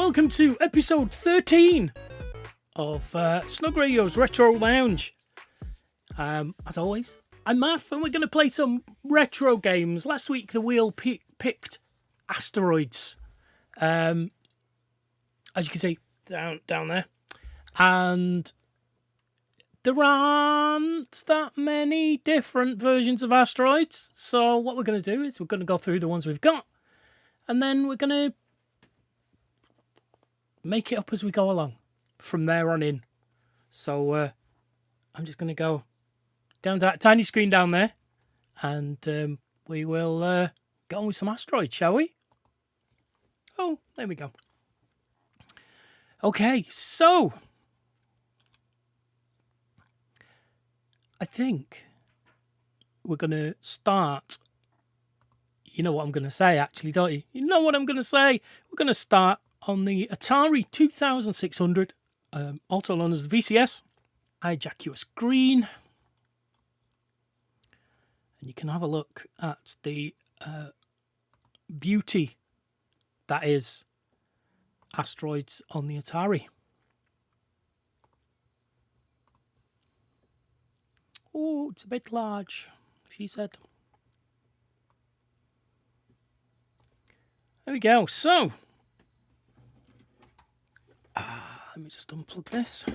welcome to episode 13 of Snugradio's Retro Lounge. As always, I'm Math, and we're going to play some retro games. Last week, the wheel picked Asteroids, as you can see down there, and there aren't that many different versions of Asteroids. So what we're going to do is we're going to go through the ones we've got, and then we're going to make it up as we go along from there on in. So I'm just going to go down to that tiny screen down there, and we will get on with some Asteroids, shall we? Oh, there we go. Okay, so I think we're going to start. You know what I'm going to say, actually, don't you? You know what I'm going to say. We're going to start on the Atari 2600, also known as the VCS. Hijack your screen, and you can have a look at the beauty that is Asteroids on the Atari. Oh, it's a bit large, she said. There we go. So, let me just unplug this.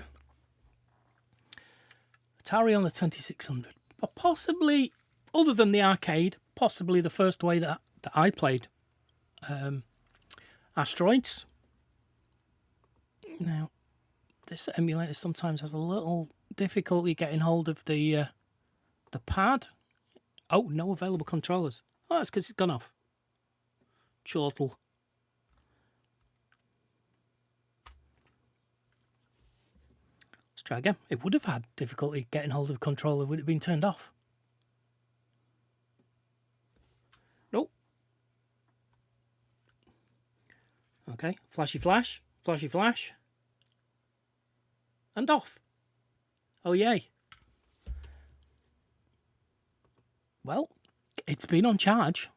Atari on the 2600. But possibly, other than the arcade, possibly the first way that I played Asteroids. Now, this emulator sometimes has a little difficulty getting hold of the pad. Oh, no available controllers. Oh, that's because it's gone off. Chortle. Let's try again. It would have had difficulty getting hold of the controller would it have been turned off. Nope. Okay, flashy flash, flashy flash. And off. Oh, yay. Well, it's been on charge.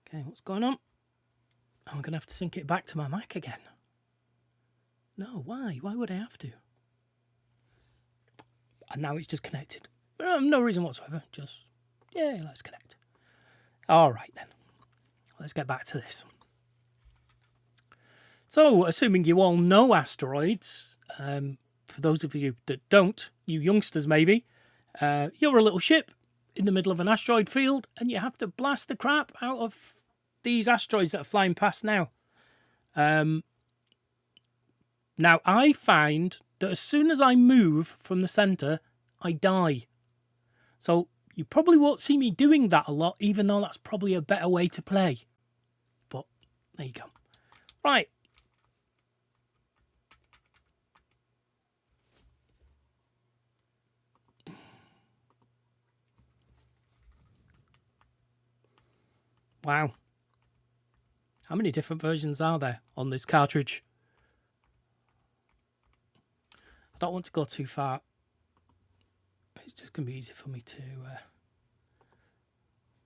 Okay, what's going on? I'm going to have to sync it back to my Mac again. No, why? Why would I have to? And now it's just connected. No reason whatsoever. Just, yeah, let's connect. All right, then. Let's get back to this. So, assuming you all know Asteroids, for those of you that don't, you youngsters maybe, you're a little ship in the middle of an asteroid field, and you have to blast the crap out of these asteroids that are flying past now. Now, I find that as soon as I move from the centre, I die. So, you probably won't see me doing that a lot, even though that's probably a better way to play. But, there you go. Right. Wow. How many different versions are there on this cartridge? I don't want to go too far. It's just going to be easy for me to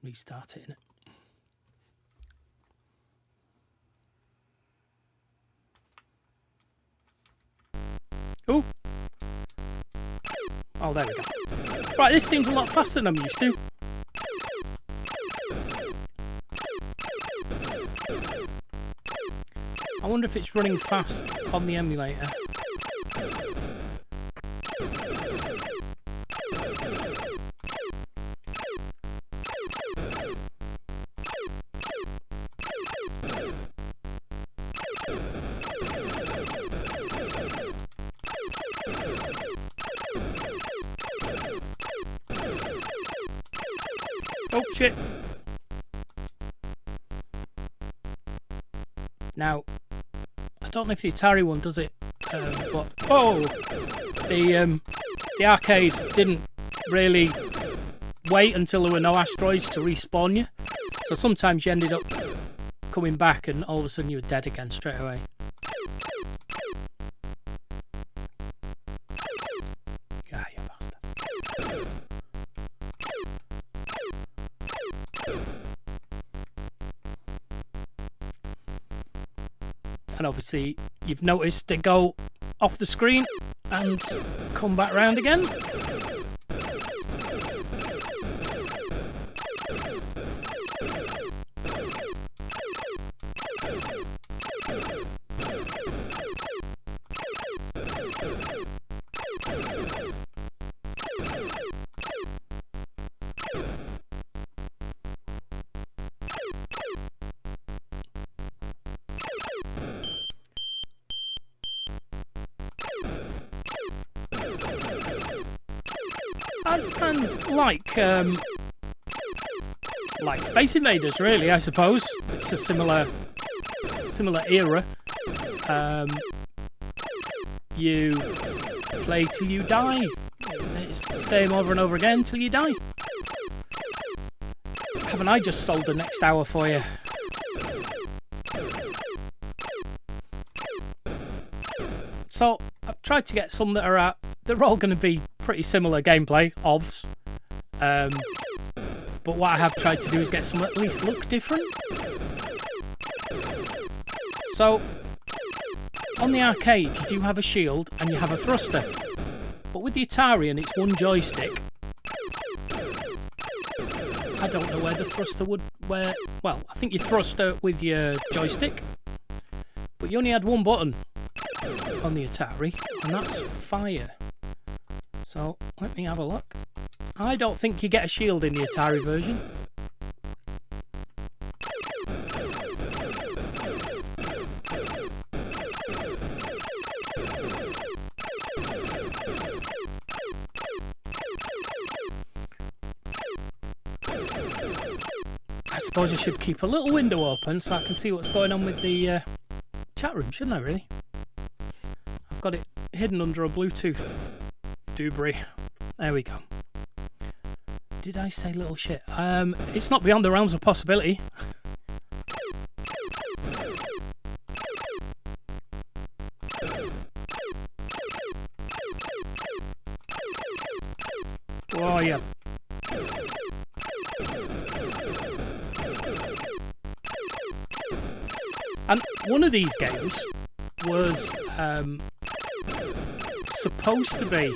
restart it, innit? Oh! Oh, there we go. Right, this seems a lot faster than I'm used to. I wonder if it's running fast on the emulator. Oh, shit. Now, I don't know if the Atari one does it, but the arcade didn't really wait until there were no asteroids to respawn you. So sometimes you ended up coming back and all of a sudden you were dead again straight away. Yeah, you bastard. And obviously, you've noticed they go off the screen and come back round again. And like Space Invaders, really, I suppose. It's a similar era. You play till you die. It's the same over and over again till you die. Haven't I just sold the next hour for you? So I've tried to get some that are they're all going to be pretty similar gameplay, OVs. But what I have tried to do is get some that at least look different. So, on the arcade, you do have a shield and you have a thruster. But with the Atari and it's one joystick, I don't know where the thruster would... well, I think you thruster with your joystick. But you only had one button on the Atari, and that's fire. So, let me have a look. I don't think you get a shield in the Atari version. I suppose I should keep a little window open so I can see what's going on with the chat room, shouldn't I, really? I've got it hidden under a Bluetooth doobry. There we go. Did I say little shit? It's not beyond the realms of possibility. Oh, yeah. And one of these games was supposed to be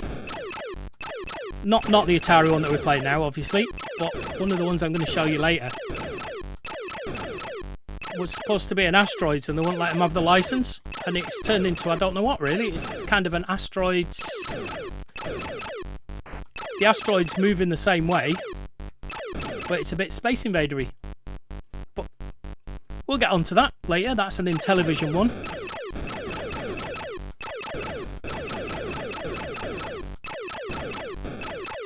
not the Atari one that we're playing now, obviously, but one of the ones I'm going to show you later was supposed to be an Asteroids, and they wouldn't let him have the license, and it's turned into I don't know what really. It's kind of an Asteroids. The asteroids move in the same way, but it's a bit Space Invader-y. But we'll get onto that later. That's an Intellivision one.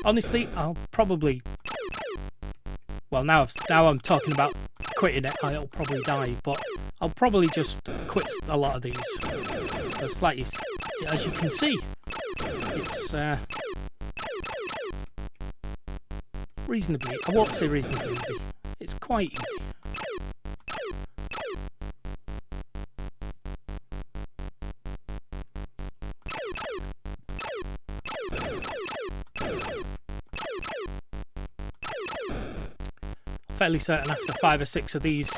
Honestly, I'll probably... well, now I'm talking about quitting it, I'll probably die, but I'll probably just quit a lot of these. Because, like, as you can see, it's reasonably... I won't say reasonably easy. It's quite easy. Fairly certain after 5 or 6 of these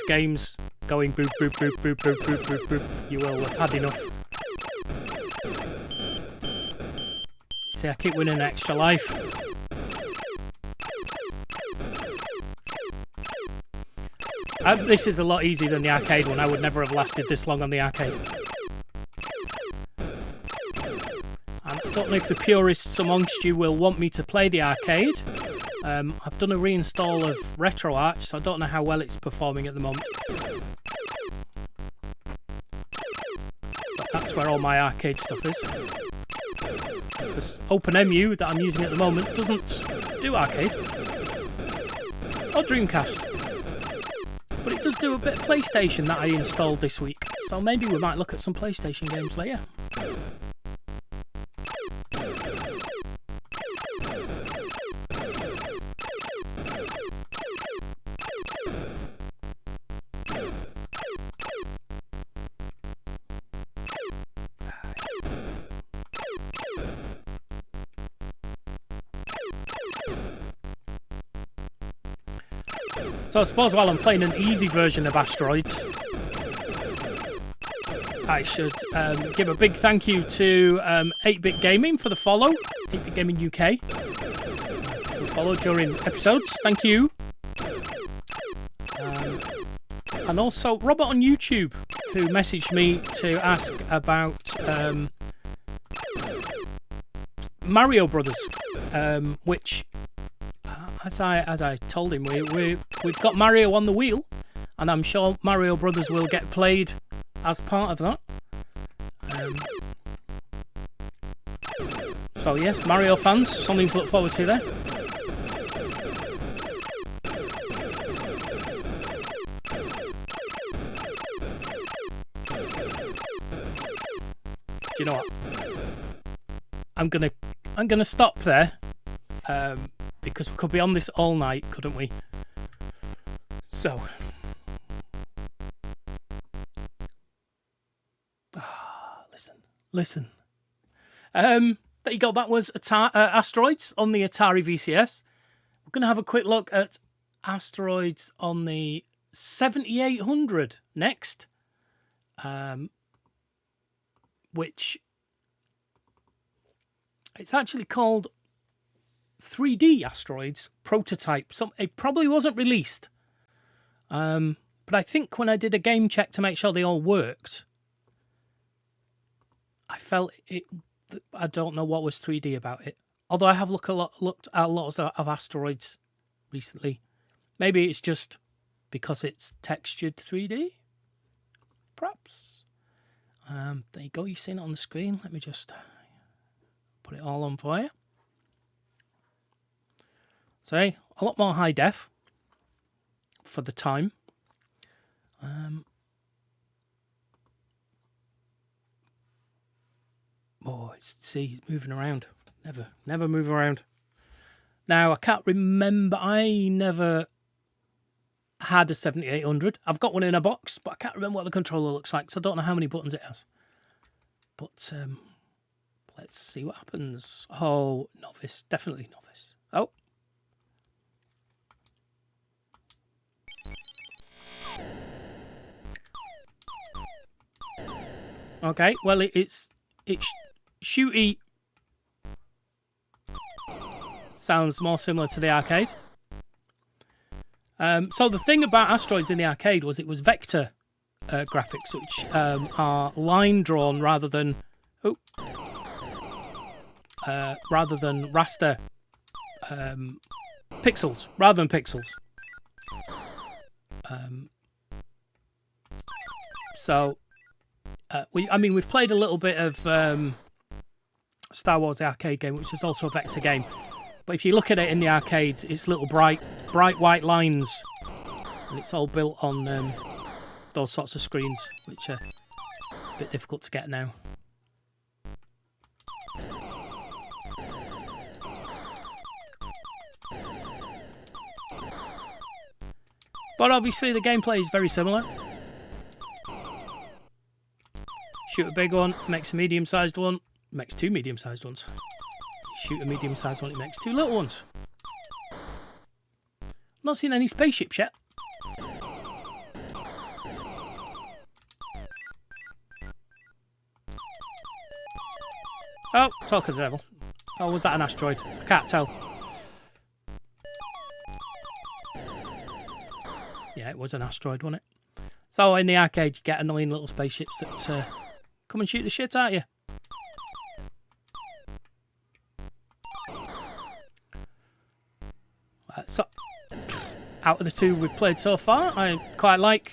games going boop boop boop boop boop boop boop boop, you will have had enough. You see, I keep winning an extra life. This is a lot easier than the arcade one. I would never have lasted this long on the arcade. And I don't know if the purists amongst you will want me to play the arcade. I've done a reinstall of RetroArch, so I don't know how well it's performing at the moment. But that's where all my arcade stuff is. Because OpenMU that I'm using at the moment doesn't do arcade. Or Dreamcast. But it does do a bit of PlayStation that I installed this week. So maybe we might look at some PlayStation games later. So I suppose while I'm playing an easy version of Asteroids, I should give a big thank you to 8-Bit Gaming for the follow. 8-Bit Gaming UK. For the follow during episodes. Thank you. And also Robert on YouTube, who messaged me to ask about Mario Brothers, which, as I told him, we've got Mario on the wheel, and I'm sure Mario Brothers will get played as part of that. So yes, Mario fans, something to look forward to there. Do you know what? I'm gonna stop there, because we could be on this all night, couldn't we? So, listen. There you go. That was Asteroids on the Atari VCS. We're gonna have a quick look at Asteroids on the 7800 next, which it's actually called 3D Asteroids Prototype. It probably wasn't released, but I think when I did a game check to make sure they all worked, I felt it. I don't know what was 3D about it. Although I have looked at a lot of Asteroids recently. Maybe it's just because it's textured 3D, perhaps. There you go. You've seen it on the screen. Let me just put it all on for you. So, a lot more high def for the time. Oh, see, he's moving around. Never move around. Now, I can't remember. I never had a 7800. I've got one in a box, but I can't remember what the controller looks like, so I don't know how many buttons it has. But let's see what happens. Oh, novice. Definitely novice. Oh. Okay, well, it's shooty. Sounds more similar to the arcade. So the thing about Asteroids in the arcade was it was vector graphics, which are line drawn rather than raster pixels, rather than pixels. So we've played a little bit of Star Wars the arcade game, which is also a vector game. But if you look at it in the arcades, it's little bright white lines, and it's all built on those sorts of screens, which are a bit difficult to get now. But obviously the gameplay is very similar. Shoot a big one, makes a medium-sized one, makes two medium-sized ones. Shoot a medium-sized one, it makes two little ones. Not seen any spaceships yet. Oh, talk of the devil. Oh, was that an asteroid? I can't tell. Yeah, it was an asteroid, wasn't it? So in the arcade, you get annoying little spaceships that come and shoot the shit out of you. So, out of the two we've played so far, I quite like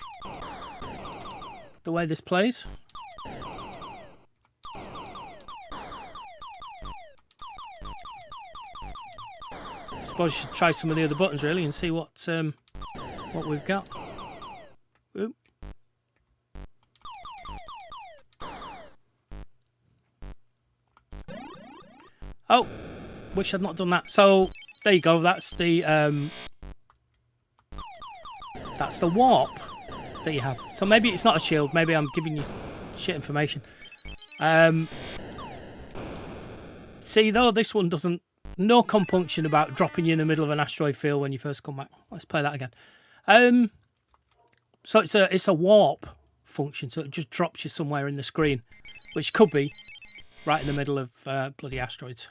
the way this plays. I suppose you should try some of the other buttons really and see what we've got. Oop. Oh, wish I'd not done that. So there you go. That's the warp that you have. So maybe it's not a shield. Maybe I'm giving you shit information. See though, this one doesn't. No compunction about dropping you in the middle of an asteroid field when you first come back. Let's play that again. So it's a warp function, so it just drops you somewhere in the screen, which could be right in the middle of bloody asteroids.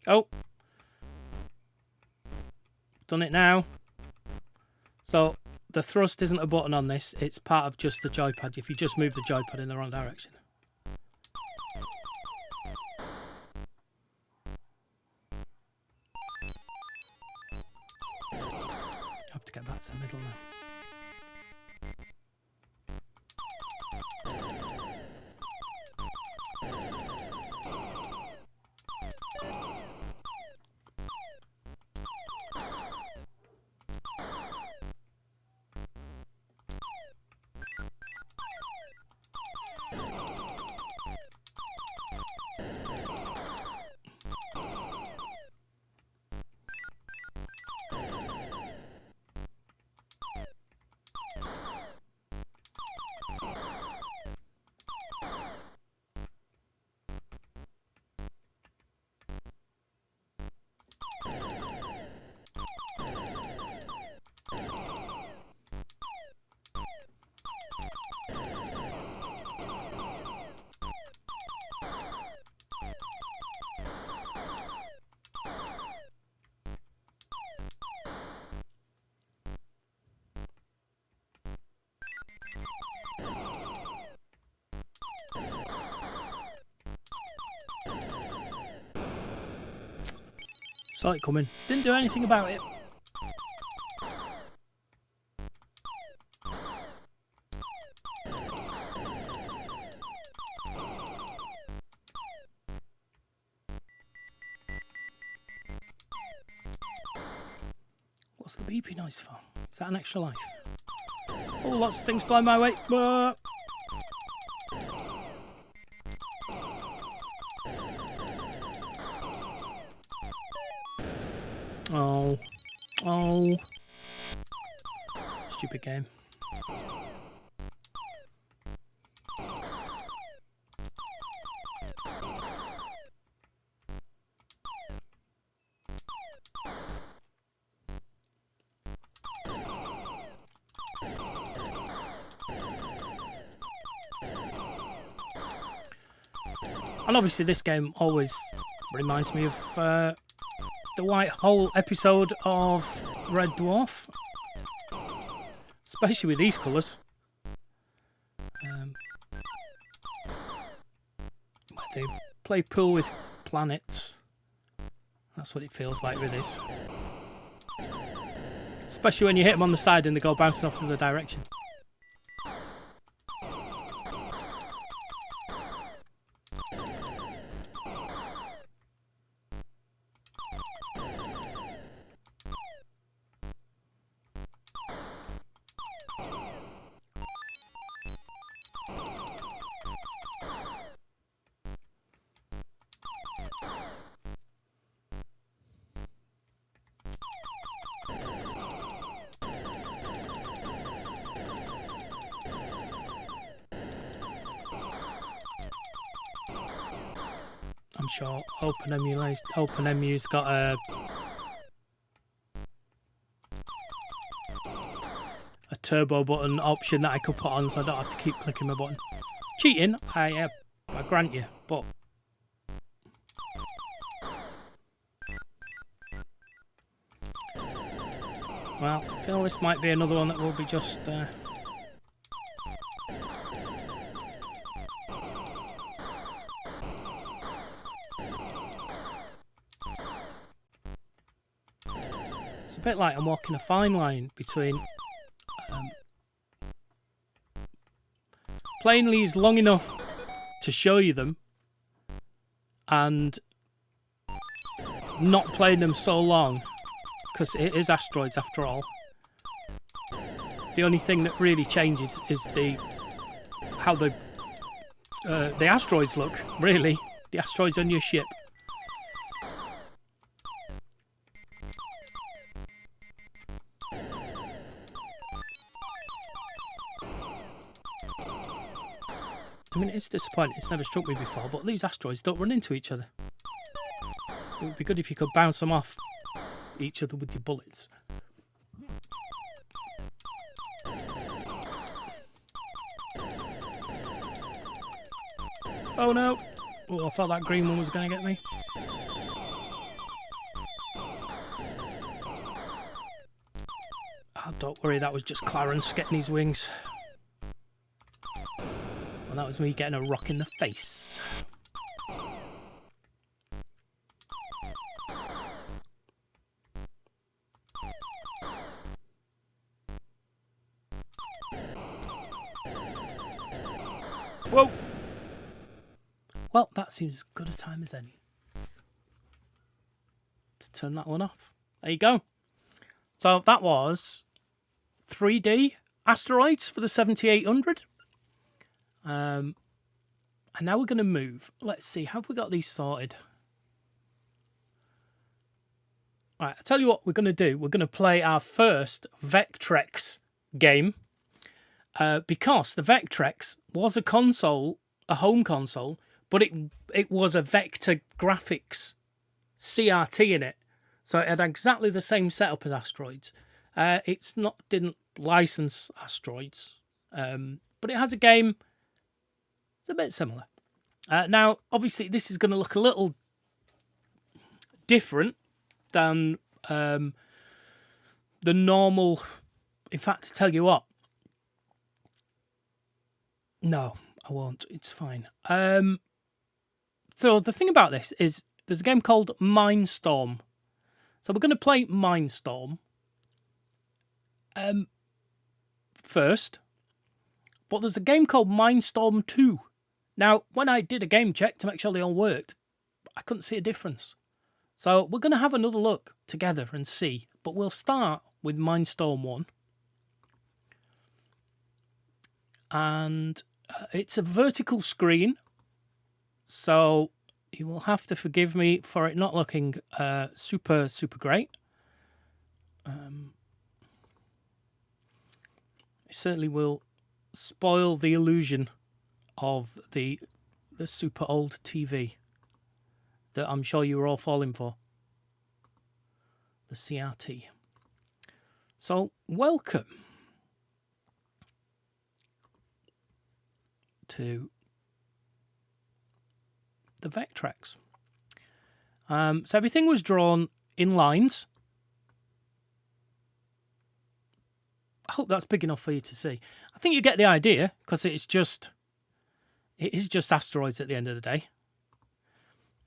Oh, done it now. So the thrust isn't a button on this, it's part of just the joypad. If you just move the joypad in the wrong direction. Have to get back to the middle now. Saw it coming. Didn't do anything about it. What's the beepy noise for? Is that an extra life? Oh, lots of things fly my way. Oh. Oh. Stupid game. And obviously this game always reminds me of the White Hole episode of Red Dwarf, especially with these colours. Where they play pool with planets. That's what it feels like with this. Especially when you hit them on the side and they go bouncing off to the direction. I'm sure OpenEmu's got a turbo button option that I could put on, so I don't have to keep clicking my button. Cheating, I grant you, but well, I feel this might be another one that will be just it's a bit like I'm walking a fine line between playing these long enough to show you them and not playing them so long, because it is Asteroids after all. The only thing that really changes is how the asteroids look, really. The asteroids on your ship. I mean, it's disappointing, it's never struck me before, but these asteroids don't run into each other. It would be good if you could bounce them off each other with your bullets. Oh no! Oh, I thought that green one was going to get me. Oh, don't worry, that was just Clarence getting his wings. And that was me getting a rock in the face. Whoa! Well, that seems as good a time as any to turn that one off. There you go. So that was 3D Asteroids for the 7800. And now we're going to move. Let's see, have we got these sorted? Right, I'll tell you what we're going to do. We're going to play our first Vectrex game. Because the Vectrex was a console, a home console, but it was a vector graphics CRT in it. So it had exactly the same setup as Asteroids. Didn't license Asteroids, but it has a game. It's a bit similar. Now, obviously, this is going to look a little different than the normal. In fact, to tell you what, no, I won't. It's fine. So the thing about this is there's a game called Mindstorm. So we're going to play Mindstorm first, but there's a game called Mindstorm 2. Now, when I did a game check to make sure they all worked, I couldn't see a difference. So we're going to have another look together and see, but we'll start with Mindstorm 1. And it's a vertical screen, so you will have to forgive me for it not looking super great. It certainly will spoil the illusion of the super old TV that I'm sure you were all falling for. The CRT. So, welcome to the Vectrex. So everything was drawn in lines. I hope that's big enough for you to see. I think you get the idea, because it is just Asteroids at the end of the day.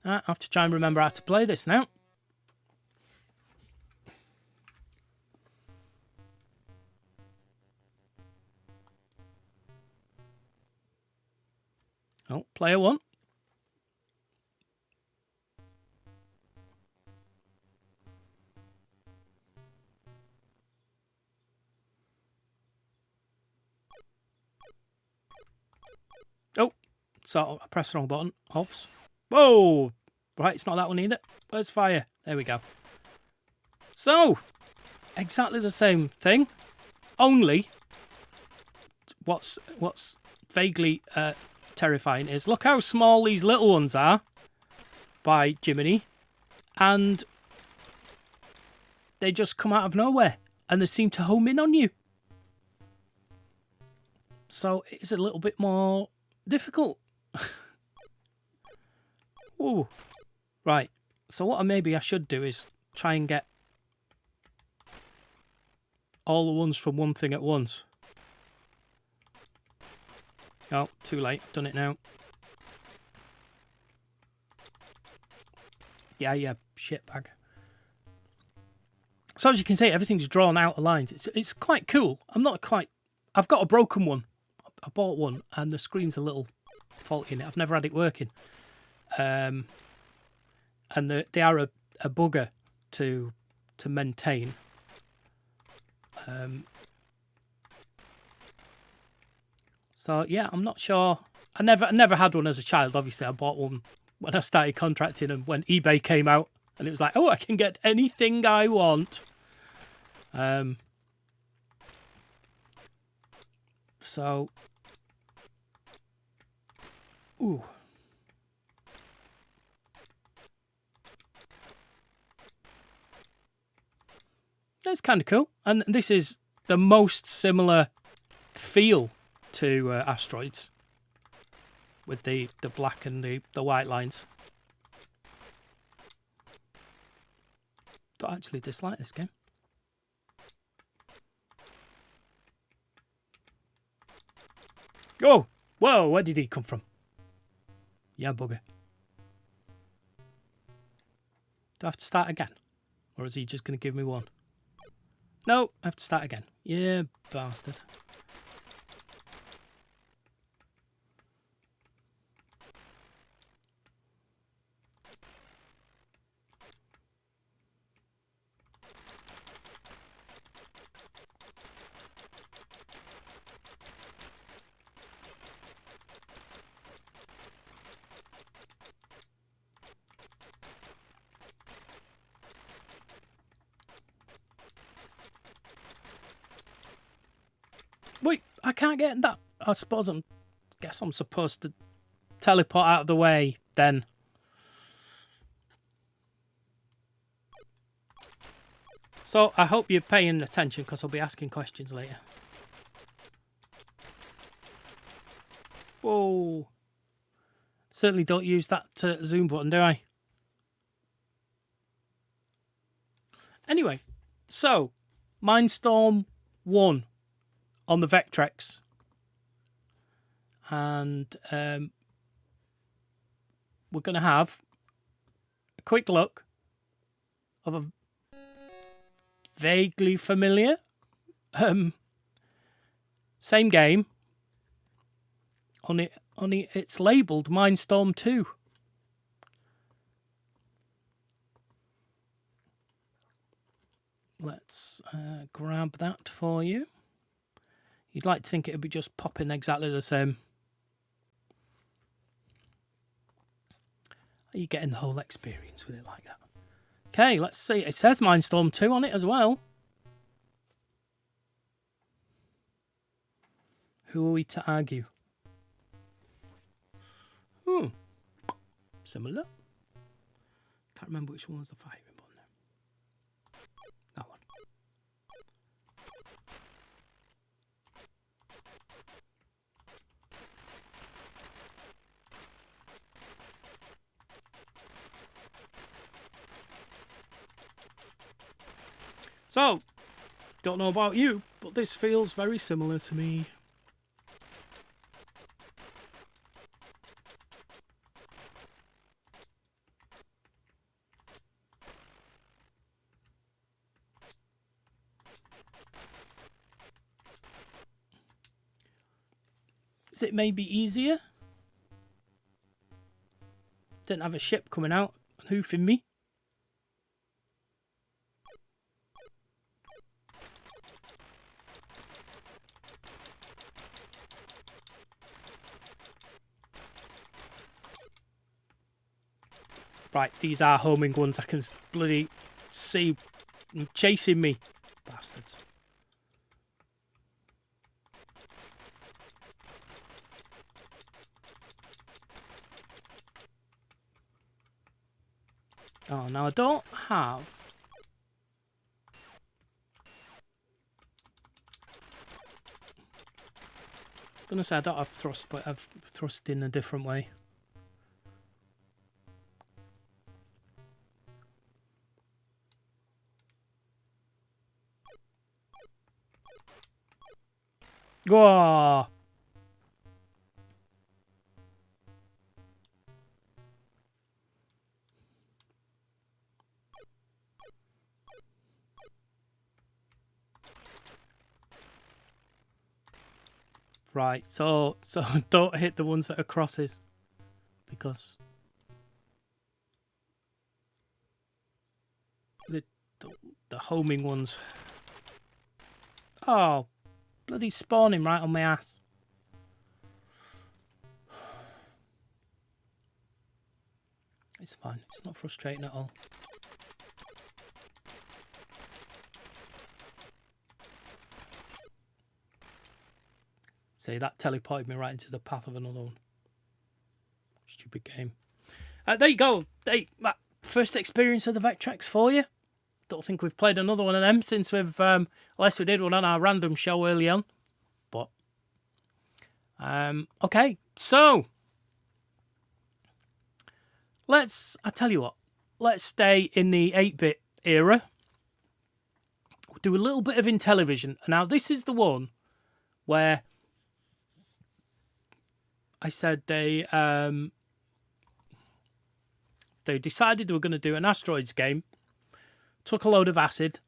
I have to try and remember how to play this now. Oh, player one. Oh, so I pressed the wrong button. Offs. Whoa! Right, it's not that one either. Where's fire? There we go. So, exactly the same thing. Only, what's vaguely terrifying is look how small these little ones are by Jiminy, and they just come out of nowhere and they seem to home in on you. So it's a little bit more difficult. Ooh. Right, so what maybe I should do is try and get all the ones from one thing at once. Oh, too late. I've done it now. Yeah, shitbag. So as you can see, everything's drawn out of lines. It's quite cool. I've got a broken one. I bought one, and the screen's a little faulty in it. I've never had it working. And they are a bugger to maintain. So yeah, I'm not sure. I never had one as a child. Obviously, I bought one when I started contracting, and when eBay came out, and it was like, oh, I can get anything I want. So, ooh. It's kind of cool. And this is the most similar feel to Asteroids, with the black and the white lines. Don't actually dislike this game. Oh, whoa, where did he come from? Yeah, bugger. Do I have to start again? Or is he just going to give me one? No, I have to start again. Yeah, bastard. Wait, I can't get that. I suppose guess I'm supposed to teleport out of the way then. So I hope you're paying attention, because I'll be asking questions later. Whoa. Certainly don't use that zoom button, do I? Anyway, so Mindstorm 1 on the Vectrex. And we're going to have a quick look of a vaguely familiar same game, only it's labelled Mindstorm 2. Let's grab that for you. You'd like to think it would be just popping exactly the same. Are you getting the whole experience with it like that? Okay, let's see. It says Mindstorm 2 on it as well. Who are we to argue? Similar. Can't remember which one was the firing button now. That one. So, don't know about you, but this feels very similar to me. Is it maybe easier? Didn't have a ship coming out and hoofing me. Right, these are homing ones. I can bloody see them chasing me. Bastards. Oh, now I don't have... I was going to say I don't have thrust, but I've thrust in a different way. Whoa! Right, so don't hit the ones that are crosses, because the homing ones. Oh, bloody spawning right on my ass. It's fine. It's not frustrating at all. See, that teleported me right into the path of another one. Stupid game. There you go. That first experience of the Vectrex for you. don't think we've played another one of them since we've, unless we did one on our random show early on. But, okay, so, I tell you what, let's stay in the 8-bit era. We'll do a little bit of Intellivision. Now, this is the one where I said they decided they were going to do an Asteroids game, took a load of acid,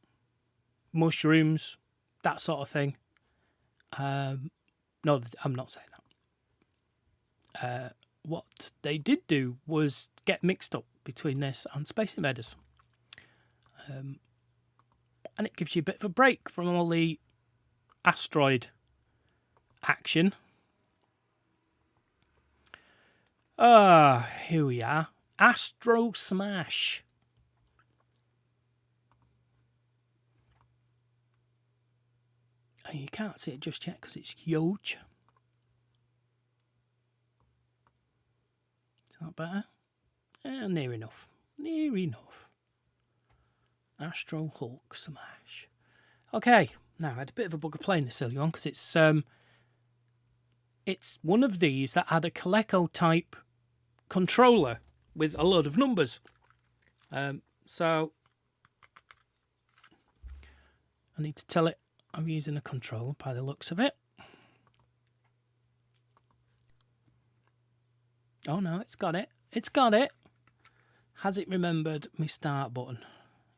mushrooms, that sort of thing. No, I'm not saying that. What they did do was get mixed up between this and Space Invaders. And it gives you a bit of a break from all the asteroid action. Here we are. Astro Smash. And you can't see it just yet because it's huge. Is that better? Near enough. Near enough. Astro Hulk Smash. Okay, now I had a bit of a bugger playing this early on because it's one of these that had a Jaleco type controller with a load of numbers. So I need to tell it I'm using a controller by the looks of it. Oh no, it's got it. It's got it. Has it remembered my start button?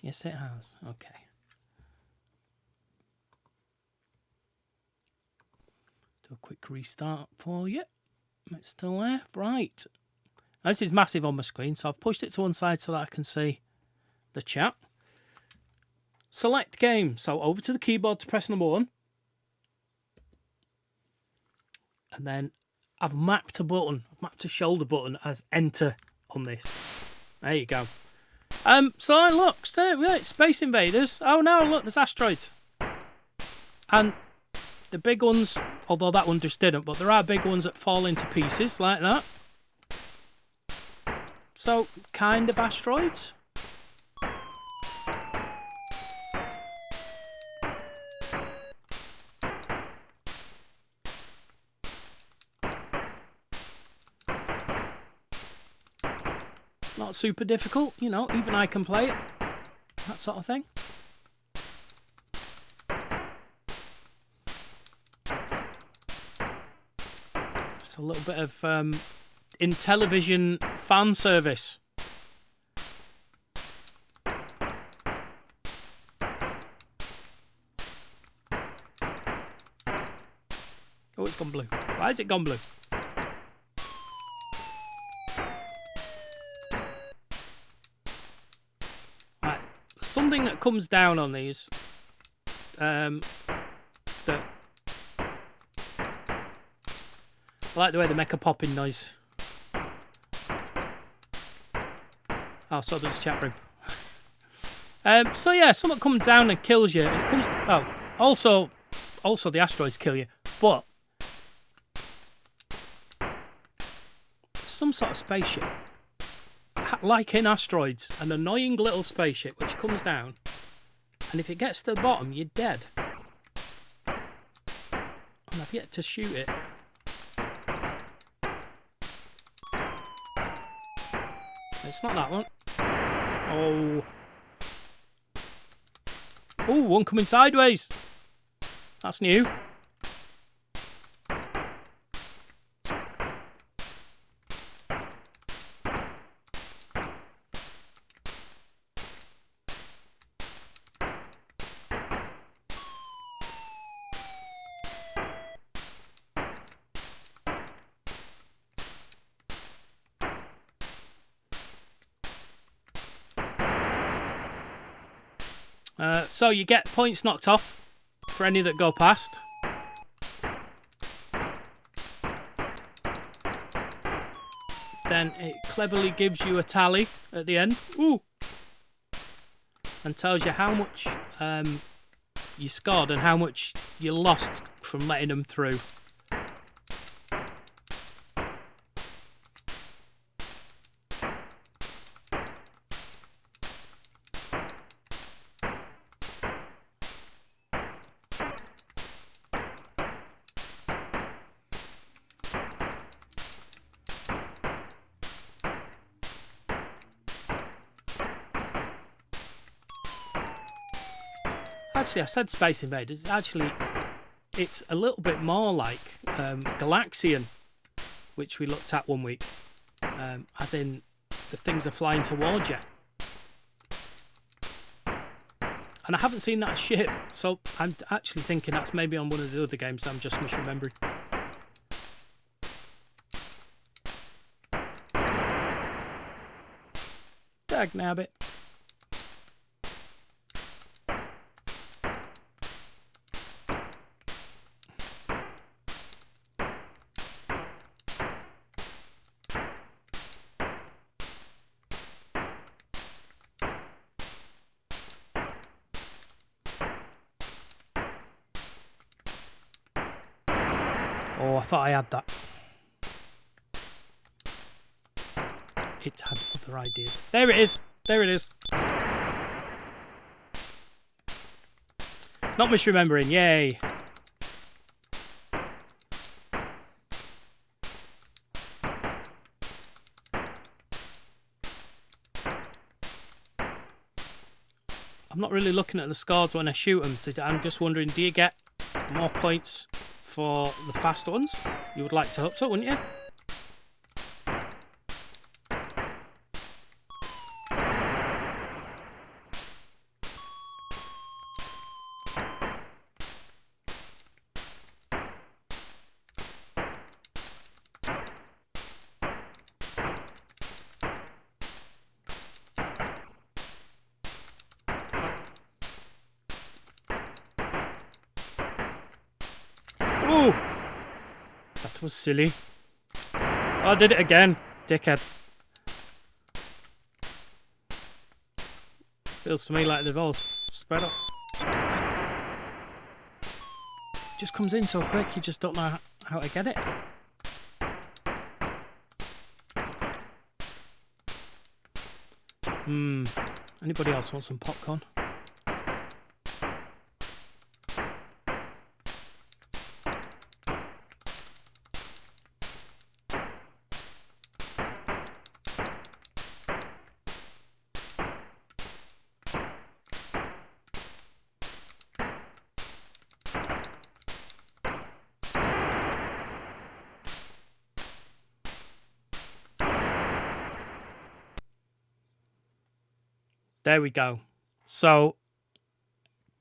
Yes, it has. Okay. Do a quick restart for you. It's still there. Right. Now, this is massive on my screen, so I've pushed it to one side so that I can see the chat. Select game. So over to the keyboard to press number 1. And then I've mapped a button. I've mapped a shoulder button as enter on this. There you go. So look, it's Space Invaders. Oh no, look, there's asteroids. And the big ones, although that one just didn't, but there are big ones that fall into pieces like that. So, kind of asteroids. Not super difficult, you know, even I can play it. That sort of thing. Just a little bit of Intellivision fan service. Oh, it's gone blue. Why has it gone blue? Right. Something that comes down on these that I like the way they make a popping noise. Oh, so does the chat room. So yeah, something comes down and kills you. It comes. Oh, also the asteroids kill you, but some sort of spaceship, like in Asteroids, an annoying little spaceship which comes down, and if it gets to the bottom, you're dead. And I've yet to shoot it. It's not that one. Oh. Oh, one coming sideways. That's new. So you get points knocked off for any that go past. Then it cleverly gives you a tally at the end. Ooh. And tells you how much you scored and how much you lost from letting them through. Actually, I said Space Invaders. Actually, it's a little bit more like Galaxian, which we looked at one week. As in, the things are flying towards you. And I haven't seen that ship, so I'm actually thinking that's maybe on one of the other games I'm just misremembering. Dag nabbit. Oh, I thought I had that. It had other ideas. There it is. There it is. Not misremembering. Yay. I'm not really looking at the scores when I shoot them. I'm just wondering, do you get more points for the fast ones? You would like to hope so, wouldn't you? That was silly. Oh, I did it again, dickhead. Feels to me like they've all spread up. Just comes in so quick, you just don't know how to get it. Anybody else want some popcorn? There we go. So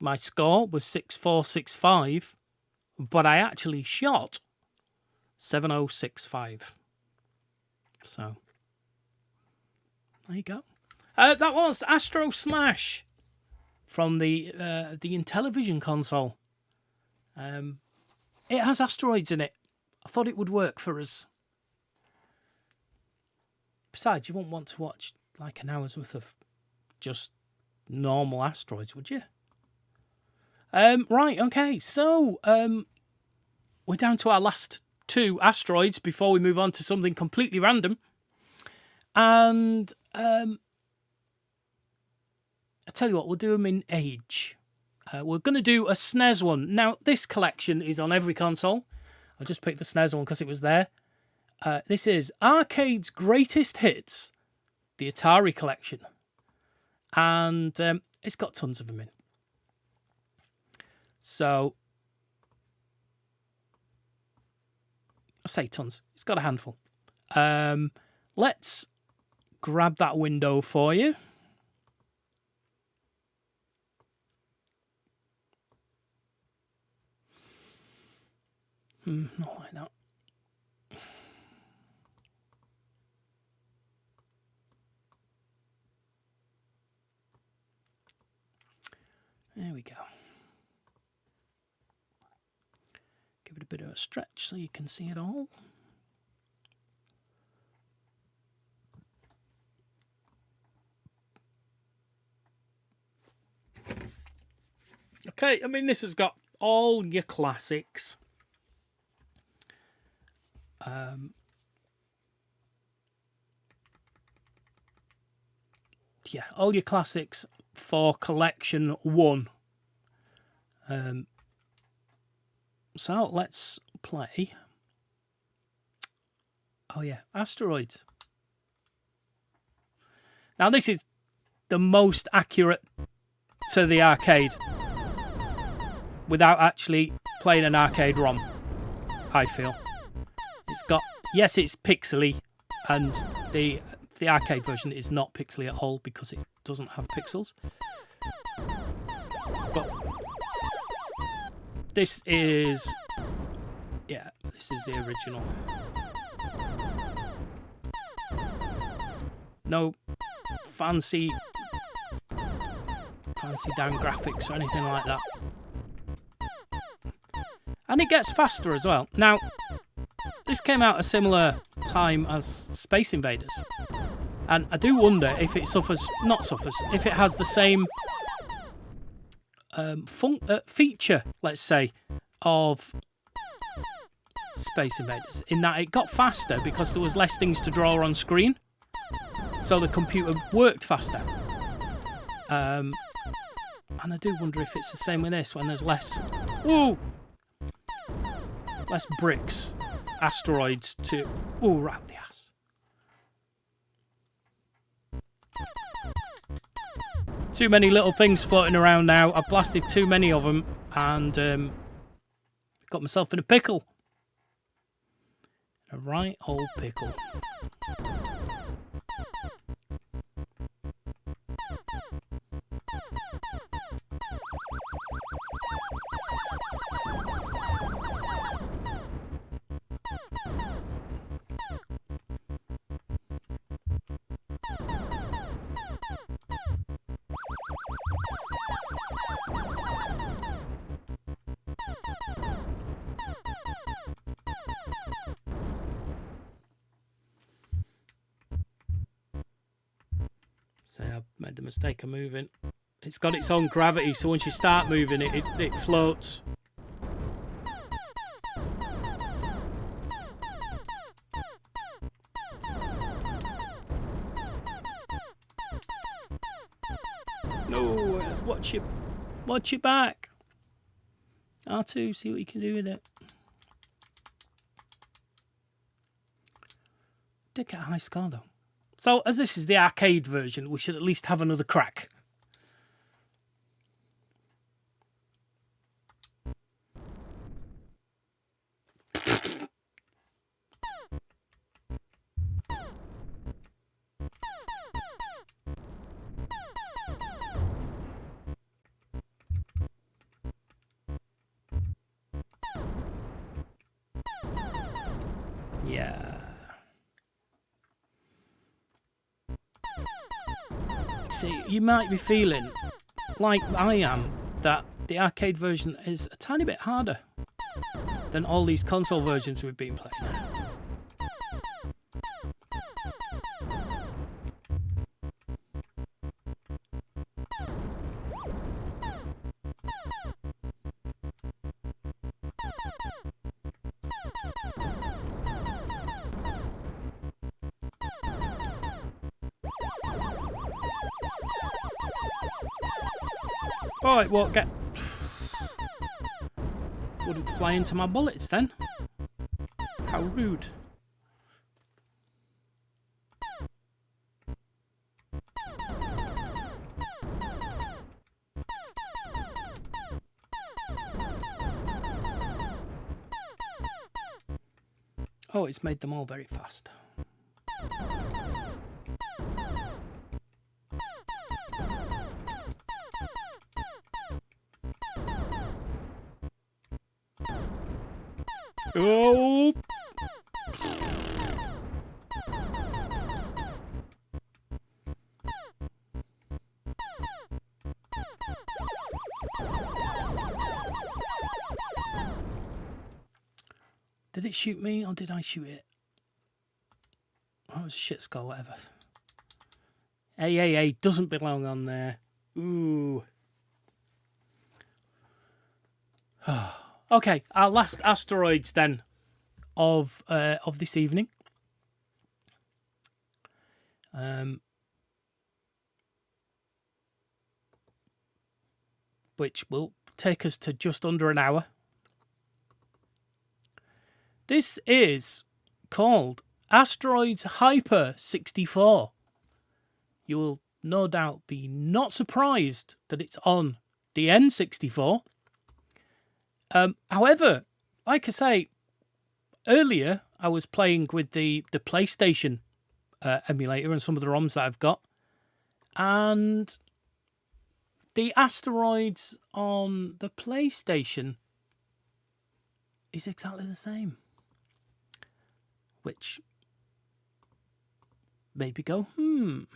my score was 6465, but I actually shot 7065. So there you go. That was Astro Smash from the Intellivision console. It has asteroids in it. I thought it would work for us. Besides, you won't want to watch like an hour's worth of just normal asteroids, would you? Right, okay, so we're down to our last two asteroids before we move on to something completely random. And I tell you what, we'll do them in age. We're going to do a SNES one. Now, this collection is on every console. I just picked the SNES one because it was there. This is Arcade's Greatest Hits, the Atari Collection. And it's got tons of them in. So, I say tons. It's got a handful. Let's grab that window for you. Not like that. There we go. Give it a bit of a stretch so you can see it all. Okay, I mean, this has got all your classics. Yeah, all your classics for collection 1. So let's play. Oh yeah, Asteroids. Now this is the most accurate to the arcade. without actually playing an arcade ROM, I feel. It's got, yes, it's pixely, and the arcade version is not pixely at all because it doesn't have pixels. But this is, yeah, this is the original. No fancy down graphics or anything like that. And it gets faster as well. Now, this came out a similar time as Space Invaders. And I do wonder if it if it has the same feature, let's say, of Space Invaders, in that it got faster because there was less things to draw on screen. So the computer worked faster. And I do wonder if it's the same with this, when there's less bricks, asteroids to right the ass. Too many little things floating around now. I've blasted too many of them and got myself in a pickle. A right old pickle. Say I've made the mistake of moving. It's got its own gravity, so once you start moving it, it floats. No, watch your back. R2, see what you can do with it. Did get a high score though. So, as this is the arcade version, we should at least have another crack. Yeah. See, you might be feeling, like I am, that the arcade version is a tiny bit harder than all these console versions we've been playing. Oh, it won't get... Wouldn't fly into my bullets then. How rude. Oh, it's made them all very fast. Oh! Did it shoot me or did I shoot it? That was a shit score, whatever. AAA doesn't belong on there. Ooh. Okay, our last asteroids then of this evening. Which will take us to just under an hour. This is called Asteroids Hyper 64. You will no doubt be not surprised that it's on the N64. However, like I say, earlier I was playing with the PlayStation emulator and some of the ROMs that I've got, and the Asteroids on the PlayStation is exactly the same, which made me go, Boom.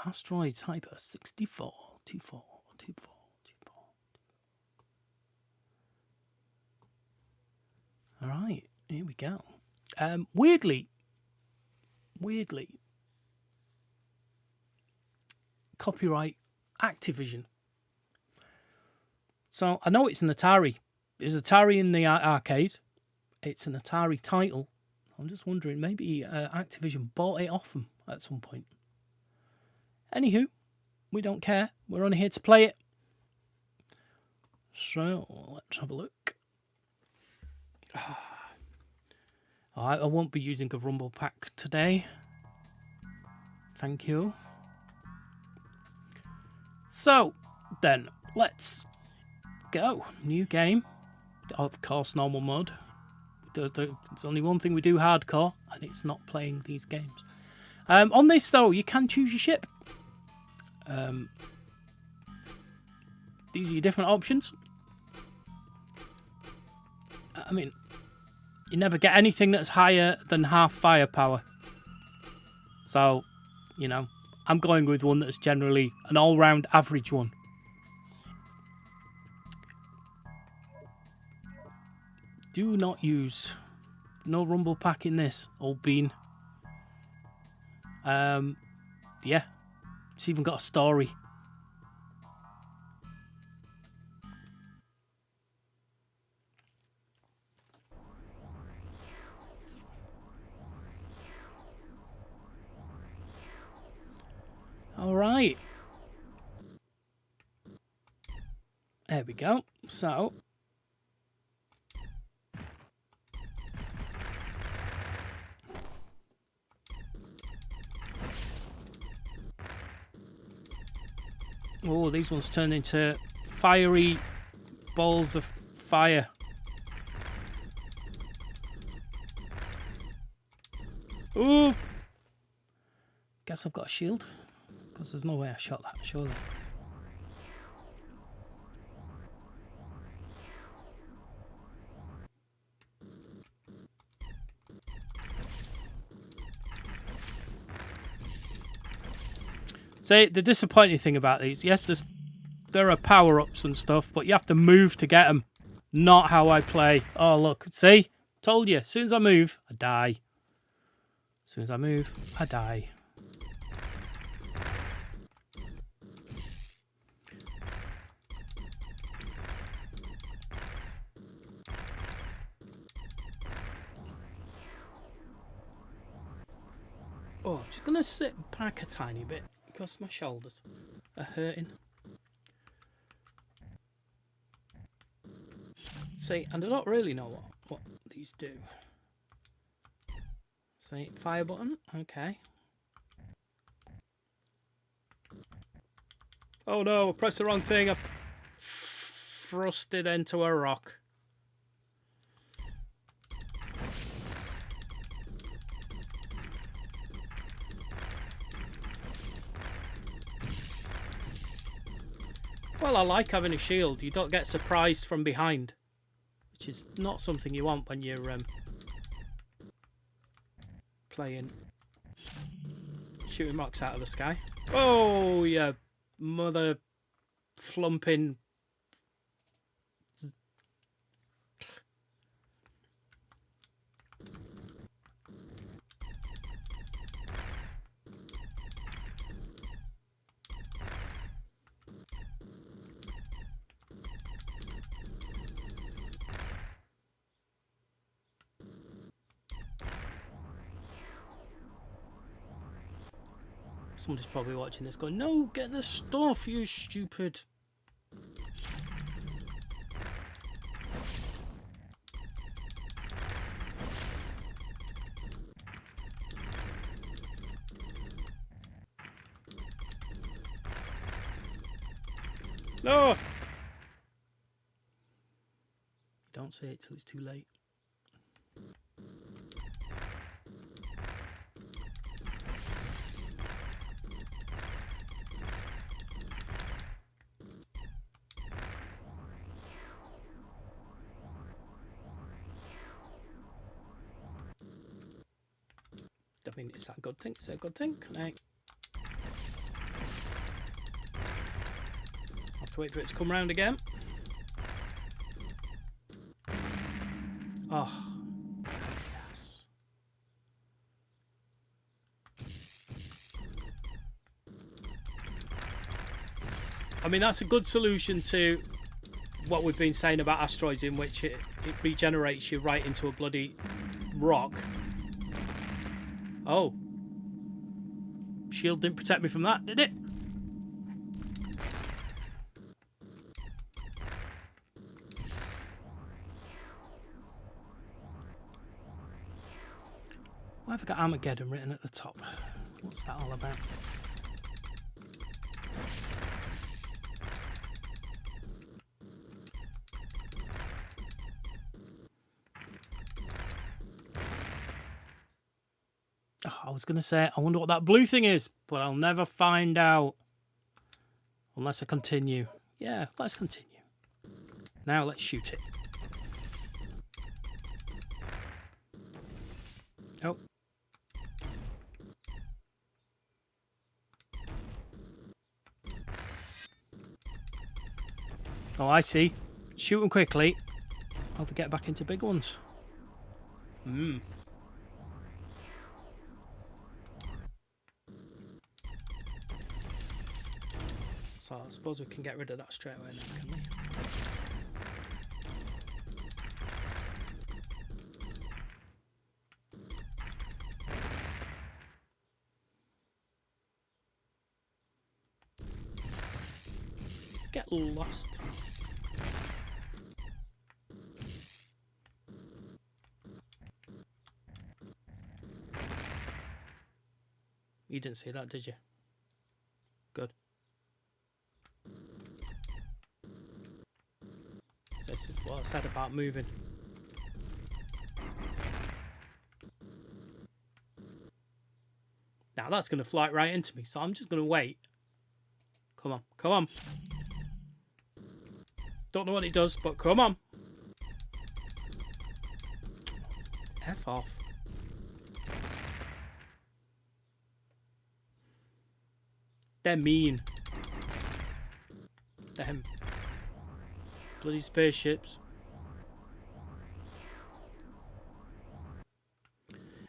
Asteroids Hyper 64, 24, 24, 24. All right, here we go. Weirdly, copyright Activision. So I know it's an Atari. There's Atari in the arcade. It's an Atari title. I'm just wondering, maybe Activision bought it off them at some point. Anywho, we don't care. We're only here to play it. So, let's have a look. I won't be using a Rumble Pack today. Thank you. So, then, let's go. New game. Of course, normal mode. There's only one thing we do hardcore, and it's not playing these games. On this, though, you can choose your ship. These are your different options. I mean, you never get anything that's higher than half firepower. So, you know, I'm going with one that's generally an all-round average one. Do not use. No Rumble Pack in this, old bean. Yeah. It's even got a story. All right. There we go. So. Oh, these ones turn into fiery balls of fire. Ooh! Guess I've got a shield. Because there's no way I shot that, surely. See, the disappointing thing about these, yes, there are power-ups and stuff, but you have to move to get them. Not how I play. Oh, look, see? Told you, as soon as I move, I die. As soon as I move, I die. Oh, I'm just going to sit back a tiny bit because my shoulders are hurting. See, and I don't really know what these do. See, fire button, okay. Oh no, I pressed the wrong thing. I've thrusted into a rock. Well, I like having a shield. You don't get surprised from behind, which is not something you want when you're playing shooting rocks out of the sky. Oh, yeah, mother flumping. Somebody's probably watching this going, no, get the stuff, you stupid. No! You don't say it till it's too late. I mean, is that a good thing? Is that a good thing? Can I... have to wait for it to come round again. Oh. Yes. I mean, that's a good solution to what we've been saying about asteroids, in which it regenerates you right into a bloody rock. Oh. Shield didn't protect me from that, did it? Why have I got Armageddon written at the top? What's that all about? Oh, I was going to say, I wonder what that blue thing is, but I'll never find out. Unless I continue. Yeah, let's continue. Now let's shoot it. Oh. Oh, I see. Shoot them quickly. I'll have to get back into big ones. So I suppose we can get rid of that straight away now, can we? Get lost. You didn't see that, did you? Good. This is what I said about moving. Now that's going to fly right into me, so I'm just going to wait. Come on, come on. Don't know what it does, but come on. F off. They're mean. Them bloody spaceships.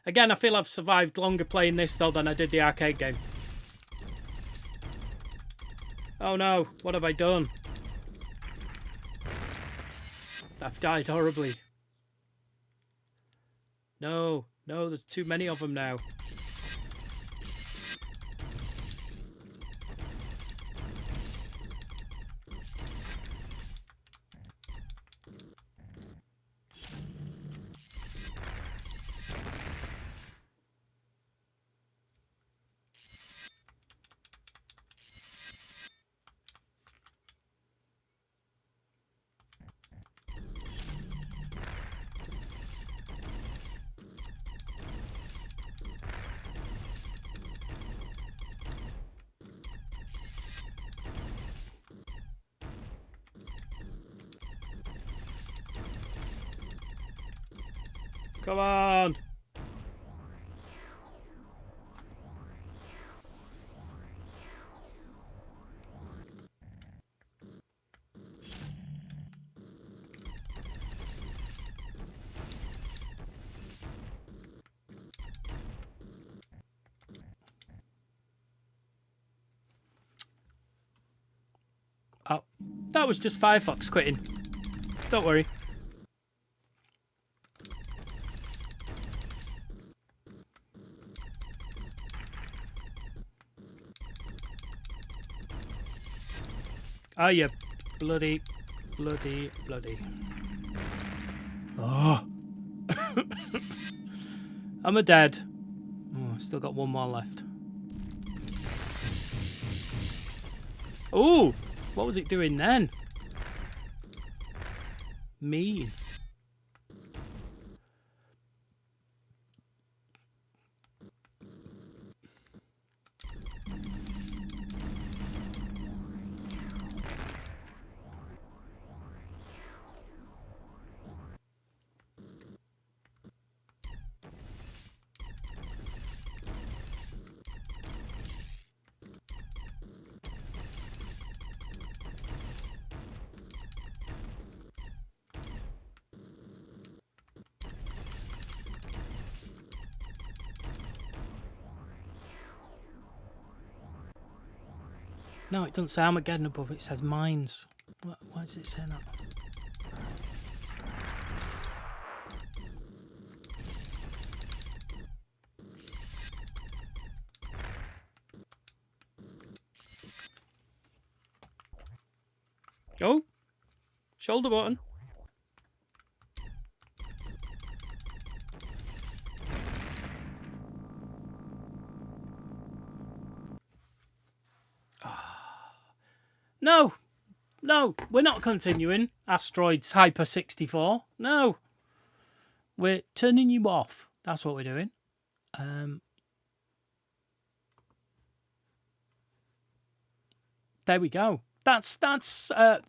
Again, I feel I've survived longer playing this though than I did the arcade game. Oh no, what have I done? I've died horribly. No, no, there's too many of them now. Come on! Oh, that was just Firefox quitting. Don't worry. Oh, you bloody. Oh. I'm a dead. Oh, still got one more left. Ooh, What was it doing then? Mean. No, it doesn't say Armageddon above it. It says Mines. Why does it say that? Oh, shoulder button. No, no, we're not continuing Asteroids Hyper 64. No, we're turning you off. That's what we're doing. There we go. That's the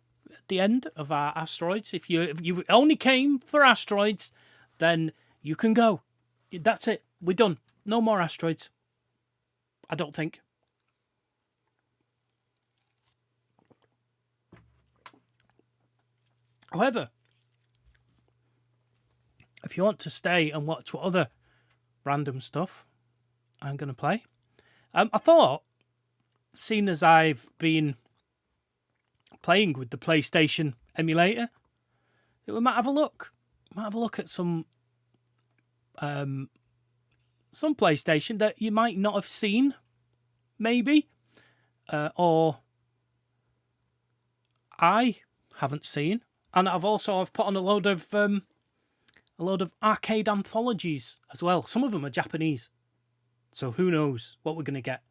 end of our Asteroids. If you only came for Asteroids, then you can go. That's it. We're done. No more Asteroids. I don't think. However, if you want to stay and watch what other random stuff I'm going to play, I thought, seeing as I've been playing with the PlayStation emulator, that we might have a look. Might have a look at some PlayStation that you might not have seen, maybe, or I haven't seen. And I've put on a load of arcade anthologies as well. Some of them are Japanese, so who knows what we're going to get.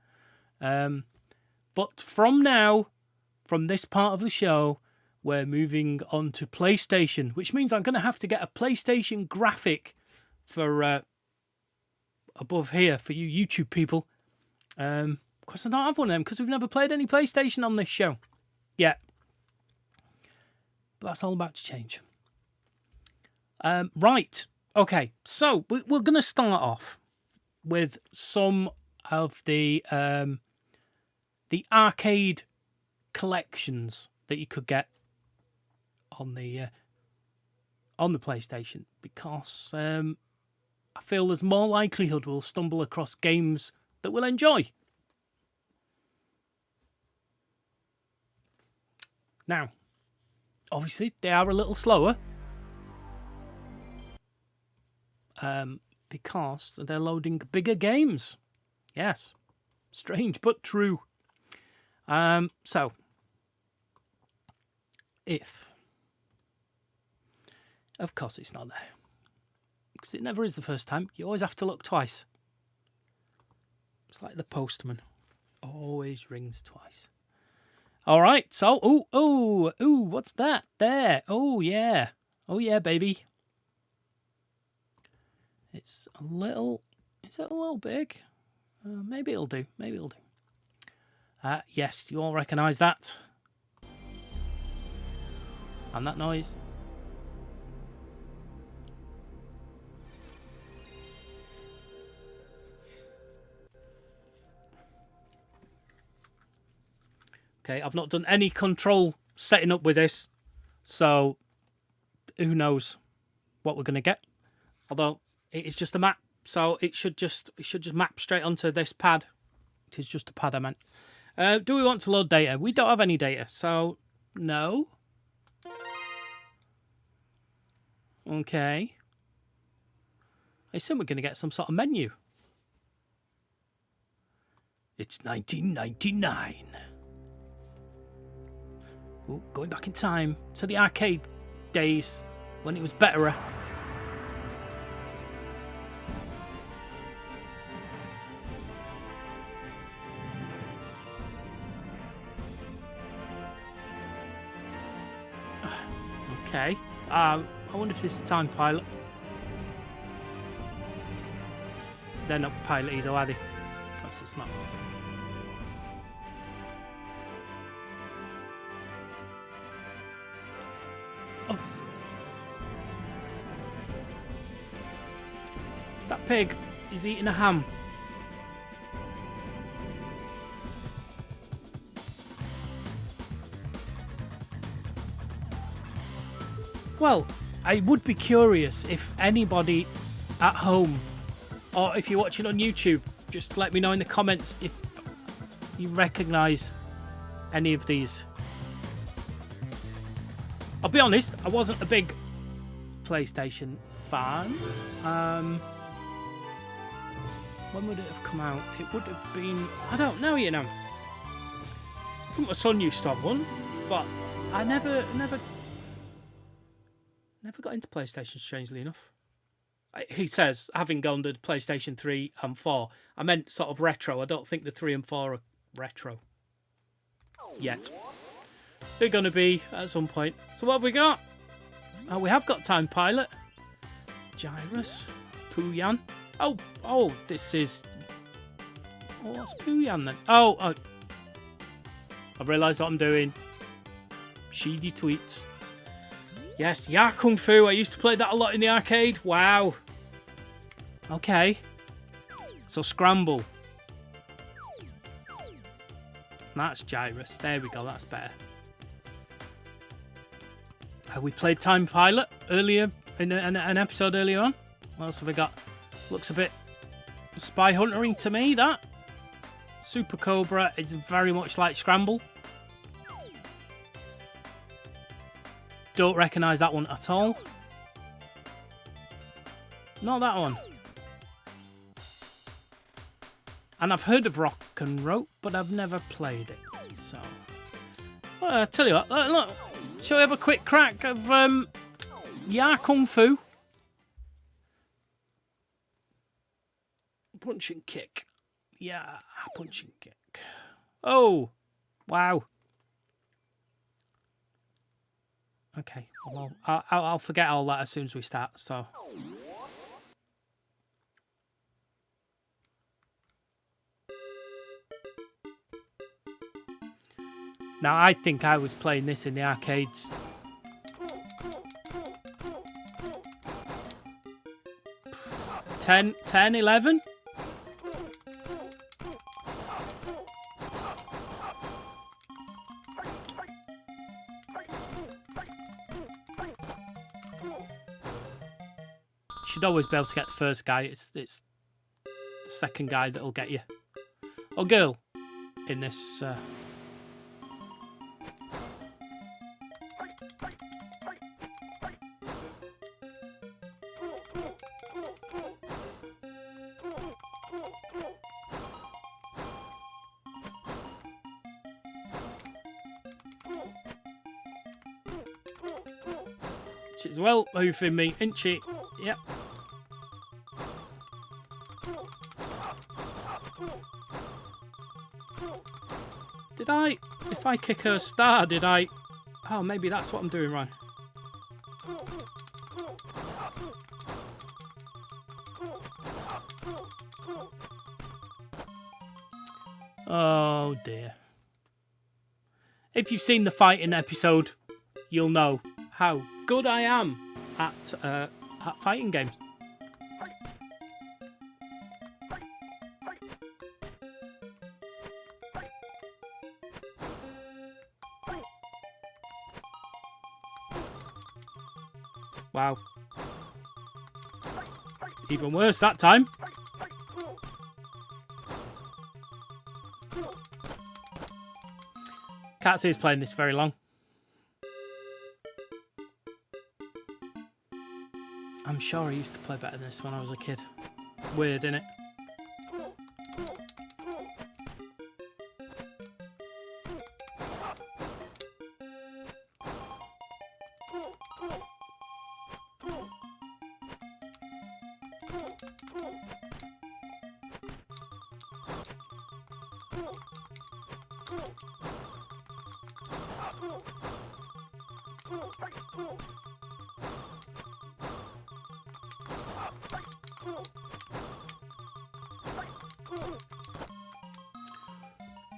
But from this part of the show, we're moving on to PlayStation, which means I'm going to have to get a PlayStation graphic for above here for you YouTube people. Because I don't have one of them because we've never played any PlayStation on this show yet. But that's all about to change. Right. Okay. So we're going to start off with some of the arcade collections that you could get on the PlayStation, because I feel there's more likelihood we'll stumble across games that we'll enjoy. Now, obviously, they are a little slower because they're loading bigger games. Yes, strange but true. So, of course it's not there, because it never is the first time. You always have to look twice. It's like the postman, always rings twice. All right, so, ooh, what's that there? Oh, yeah, baby. Is it a little big? Maybe it'll do, Yes, you all recognise that. And that noise. Okay, I've not done any control setting up with this, so who knows what we're going to get. Although it is just a map, so it should just map straight onto this pad. It is just a pad, I meant. Do we want to load data? We don't have any data, so no. Okay. I assume we're going to get some sort of menu. It's 1999. Ooh, going back in time to the arcade days when it was better. Okay. I wonder if this is Time Pilot. They're not Pilot either, are they? Perhaps it's not. Oh. That pig is eating a ham. Well, I would be curious if anybody at home, or if you're watching on YouTube, just let me know in the comments if you recognise any of these. I'll be honest, I wasn't a big PlayStation fan. When would it have come out? It would have been, I don't know, you know. I think my son used to have one, but I never got into PlayStation, strangely enough. He says, having gone to PlayStation 3 and 4, I meant sort of retro. I don't think the 3 and 4 are retro yet. They're going to be at some point. So what have we got? Oh, we have got Time Pilot. Gyrus. Pooyan. Oh, this is... Oh, what's Pooyan then? Oh, I've realised what I'm doing. Sheedy tweets. Yes, KungFu. I used to play that a lot in the arcade. Wow. Okay. So Scramble. That's Gyrus. There we go. That's better. We played Time Pilot earlier in an episode earlier on. What else have we got? Looks a bit Spy Huntering to me, that. Super Cobra is very much like Scramble. Don't recognise that one at all. Not that one. And I've heard of Rock and Rope, but I've never played it. So, well, I'll tell you what. Look, shall we have a quick crack of KungFu? Punch and kick. Yeah, punch and kick. Oh, wow. Okay, well, I'll forget all that as soon as we start, so... Now, I think I was playing this in the arcades. Ten, 11? Should always be able to get the first guy. It's the second guy that'll get you. Or girl in this. She's well moving me, isn't she? Yep. Did I, if I kick her star, did I... Oh, maybe that's what I'm doing wrong. Oh, dear. If you've seen the fighting episode, you'll know how good I am at fighting games. Wow. Even worse that time. Can't see us playing this very long. I'm sure I used to play better than this when I was a kid. Weird, innit?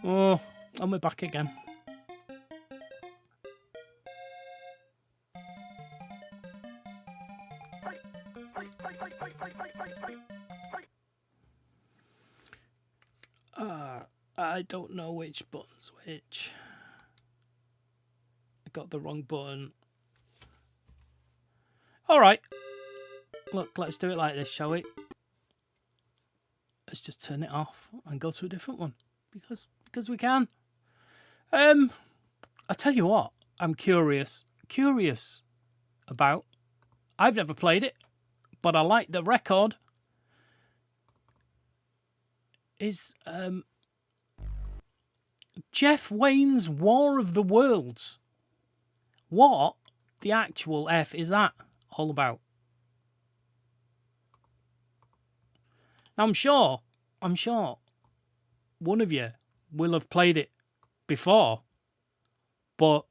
Oh, and we're back again. I don't know which button's which. I got the wrong button. Alright. Look, let's do it like this, shall we? Let's just turn it off and go to a different one. Because we can. I tell you what, I'm curious about. I've never played it, but I like the record. Is Jeff Wayne's War of the Worlds. What the actual F is that all about? Now, I'm sure one of you will have played it before, but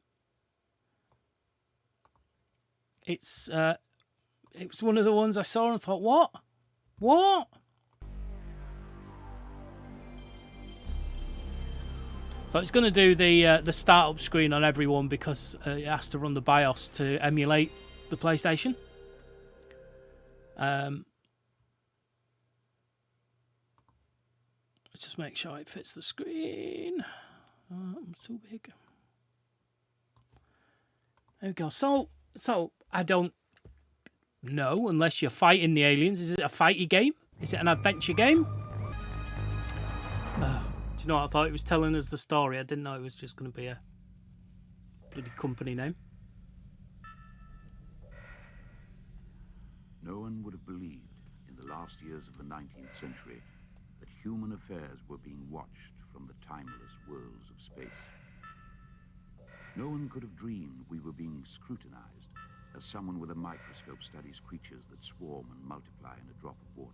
it was one of the ones I saw and thought, what? So it's going to do the startup screen on everyone because it has to run the BIOS to emulate the PlayStation. Let's just make sure it fits the screen. I'm too big. There we go. So I don't know unless you're fighting the aliens. Is it a fighty game? Is it an adventure game? Do you know what? I thought it was telling us the story. I didn't know it was just going to be a bloody company name. No one would have believed in the last years of the 19th century that human affairs were being watched from the timeless worlds of space. No one could have dreamed we were being scrutinized as someone with a microscope studies creatures that swarm and multiply in a drop of water.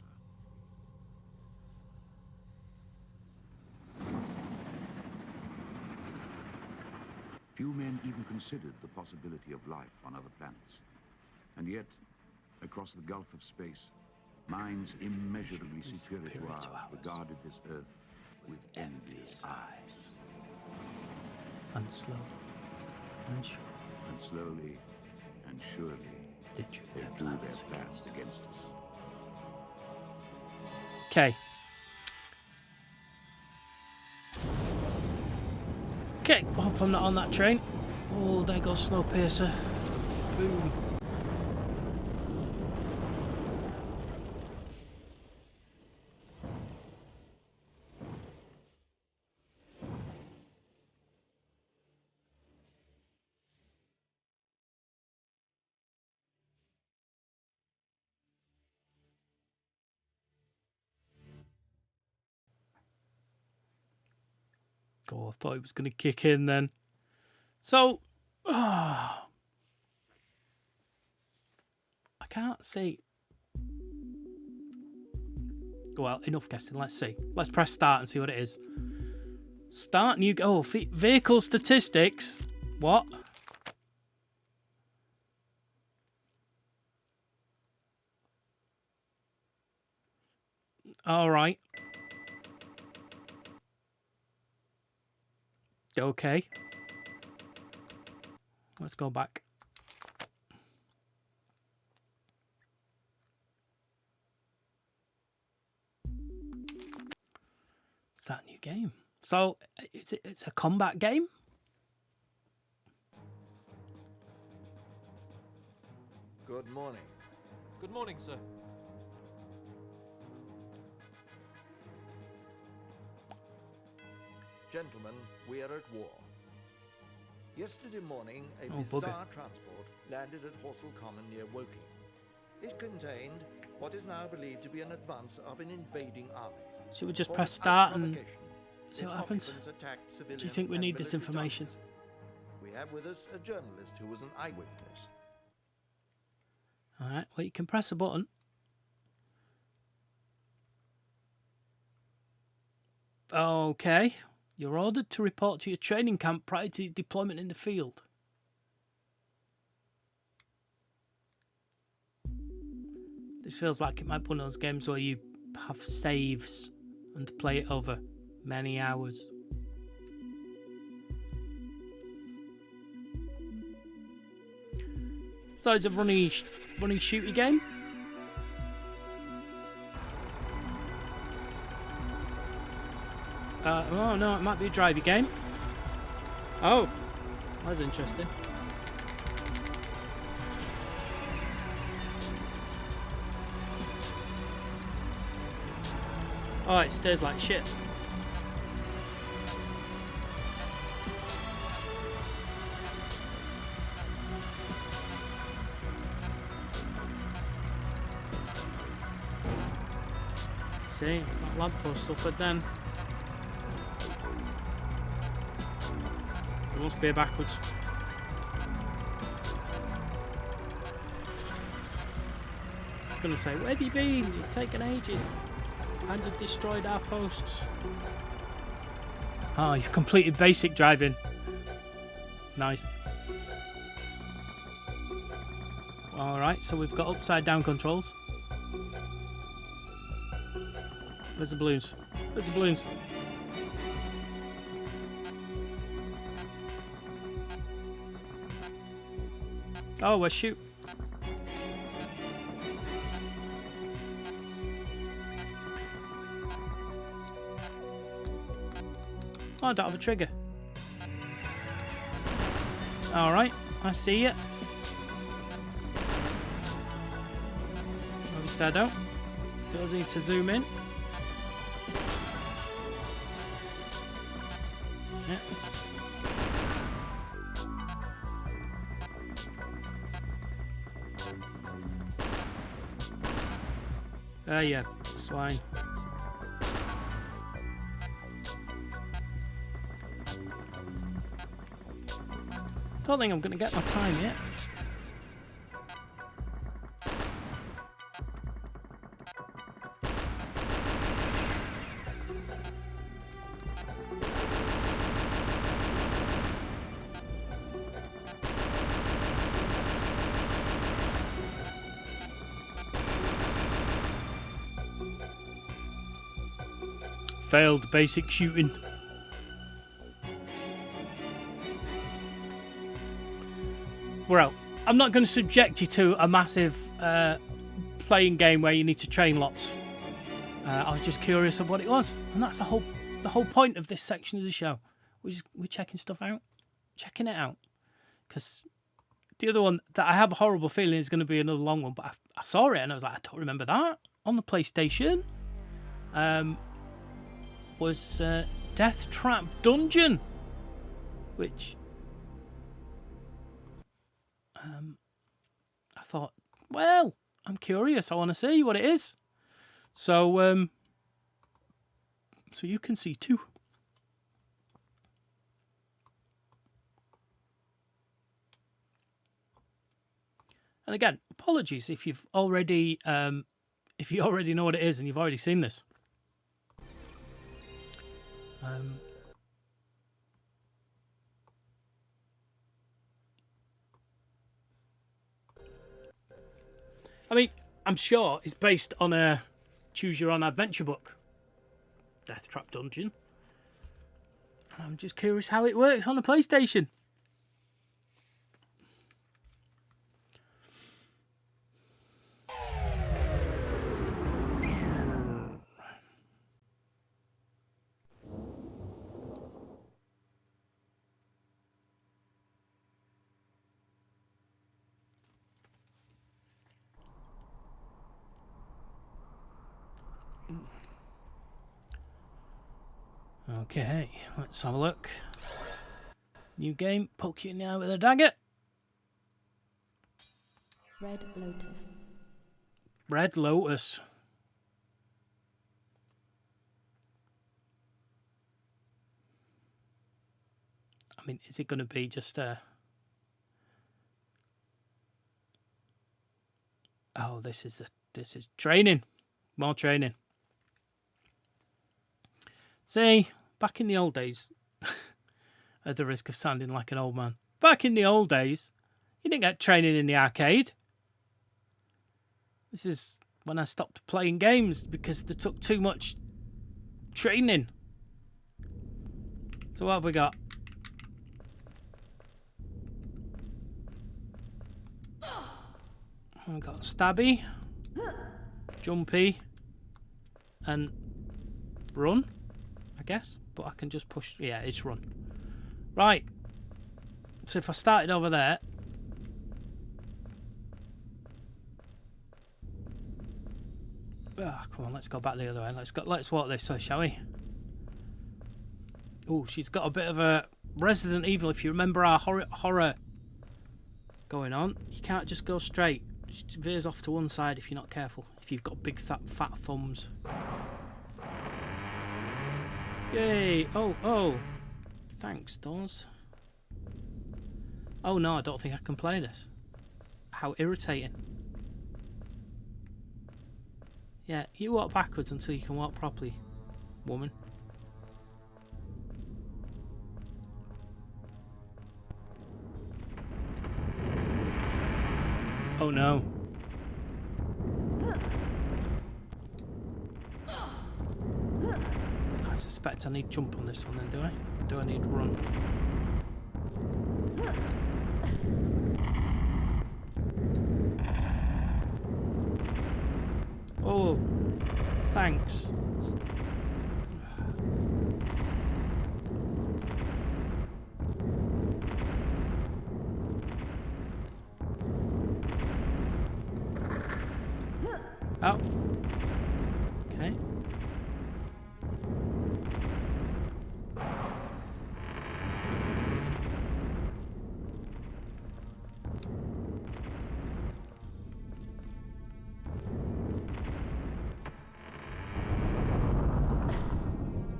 Few men even considered the possibility of life on other planets. And yet, across the gulf of space, minds immeasurably superior to ours regarded this Earth with envious eyes. And slowly, and surely, and slowly and surely, they drew their plans against us. Okay. Okay, hope I'm not on that train. Oh, there goes Snowpiercer. Boom. Oh, I thought it was going to kick in then. So, I can't see. Well, enough guessing. Let's see. Let's press start and see what it is. Start new. Oh, vehicle statistics. What? All right. Okay. Let's go back. Start new game. So, it's a combat game? Good morning. Good morning, sir. Gentlemen, we are at war. Yesterday morning, a bizarre transport landed at Horsell Common near Woking. It contained what is now believed to be an advance of an invading army. Should we just press start and see what happens? Do you think we need this information? We have with us a journalist who was an eyewitness. Alright, well, you can press a button. Okay. You're ordered to report to your training camp prior to your deployment in the field. This feels like it might be one of those games where you have saves and play it over many hours. So it's a runny shooty game. Oh no, it might be a drivey game. Oh, that's interesting. Oh, it stays like shit. See, that lamppost suffered then. It must be backwards. I was going to say, where have you been? You've taken ages. And you've destroyed our posts. Oh, you've completed basic driving. Nice. Alright, so we've got upside down controls. Where's the balloons? Where's the balloons? Oh, we're shoot. Oh, I don't have a trigger. Alright, I see it. Obviously I don't. Don't need to zoom in. Yeah, swine. Don't think I'm going to get my time yet. Failed basic shooting. Well, I'm not going to subject you to a massive playing game where you need to train lots. I was just curious of what it was, and that's the whole point of this section of the show. We're checking stuff out, checking it out, because the other one that I have a horrible feeling is going to be another long one. But I saw it and I was like, I don't remember that on the PlayStation. Was Deathtrap Dungeon, which I thought, well, I'm curious. I want to see what it is. So you can see too. And again, apologies if you've already if you already know what it is and you've already seen this. I mean, I'm sure it's based on a choose your own adventure book, Deathtrap Dungeon. And I'm just curious how it works on a PlayStation. Okay, let's have a look. New game, poke you in the eye with a dagger. Red Lotus. Red Lotus. I mean, is it going to be just a... Oh, this is training. More training. See, back in the old days, at the risk of sounding like an old man, back in the old days, you didn't get training in the arcade. This is when I stopped playing games because they took too much training. So what have we got? We've got stabby, jumpy, and run, I guess. But I can just push. Yeah, it's run. Right. So if I started over there. Oh, come on, let's go back the other way. Let's walk this way, shall we? Oh, she's got a bit of a Resident Evil. If you remember our horror going on, you can't just go straight. It veers off to one side if you're not careful. If you've got big fat thumbs. Yay! Oh! Thanks, Dawes. Oh no, I don't think I can play this. How irritating. Yeah, you walk backwards until you can walk properly, woman. Oh no. I suspect I need jump on this one then, do I? Or do I need run? Oh, thanks. Oh. Okay.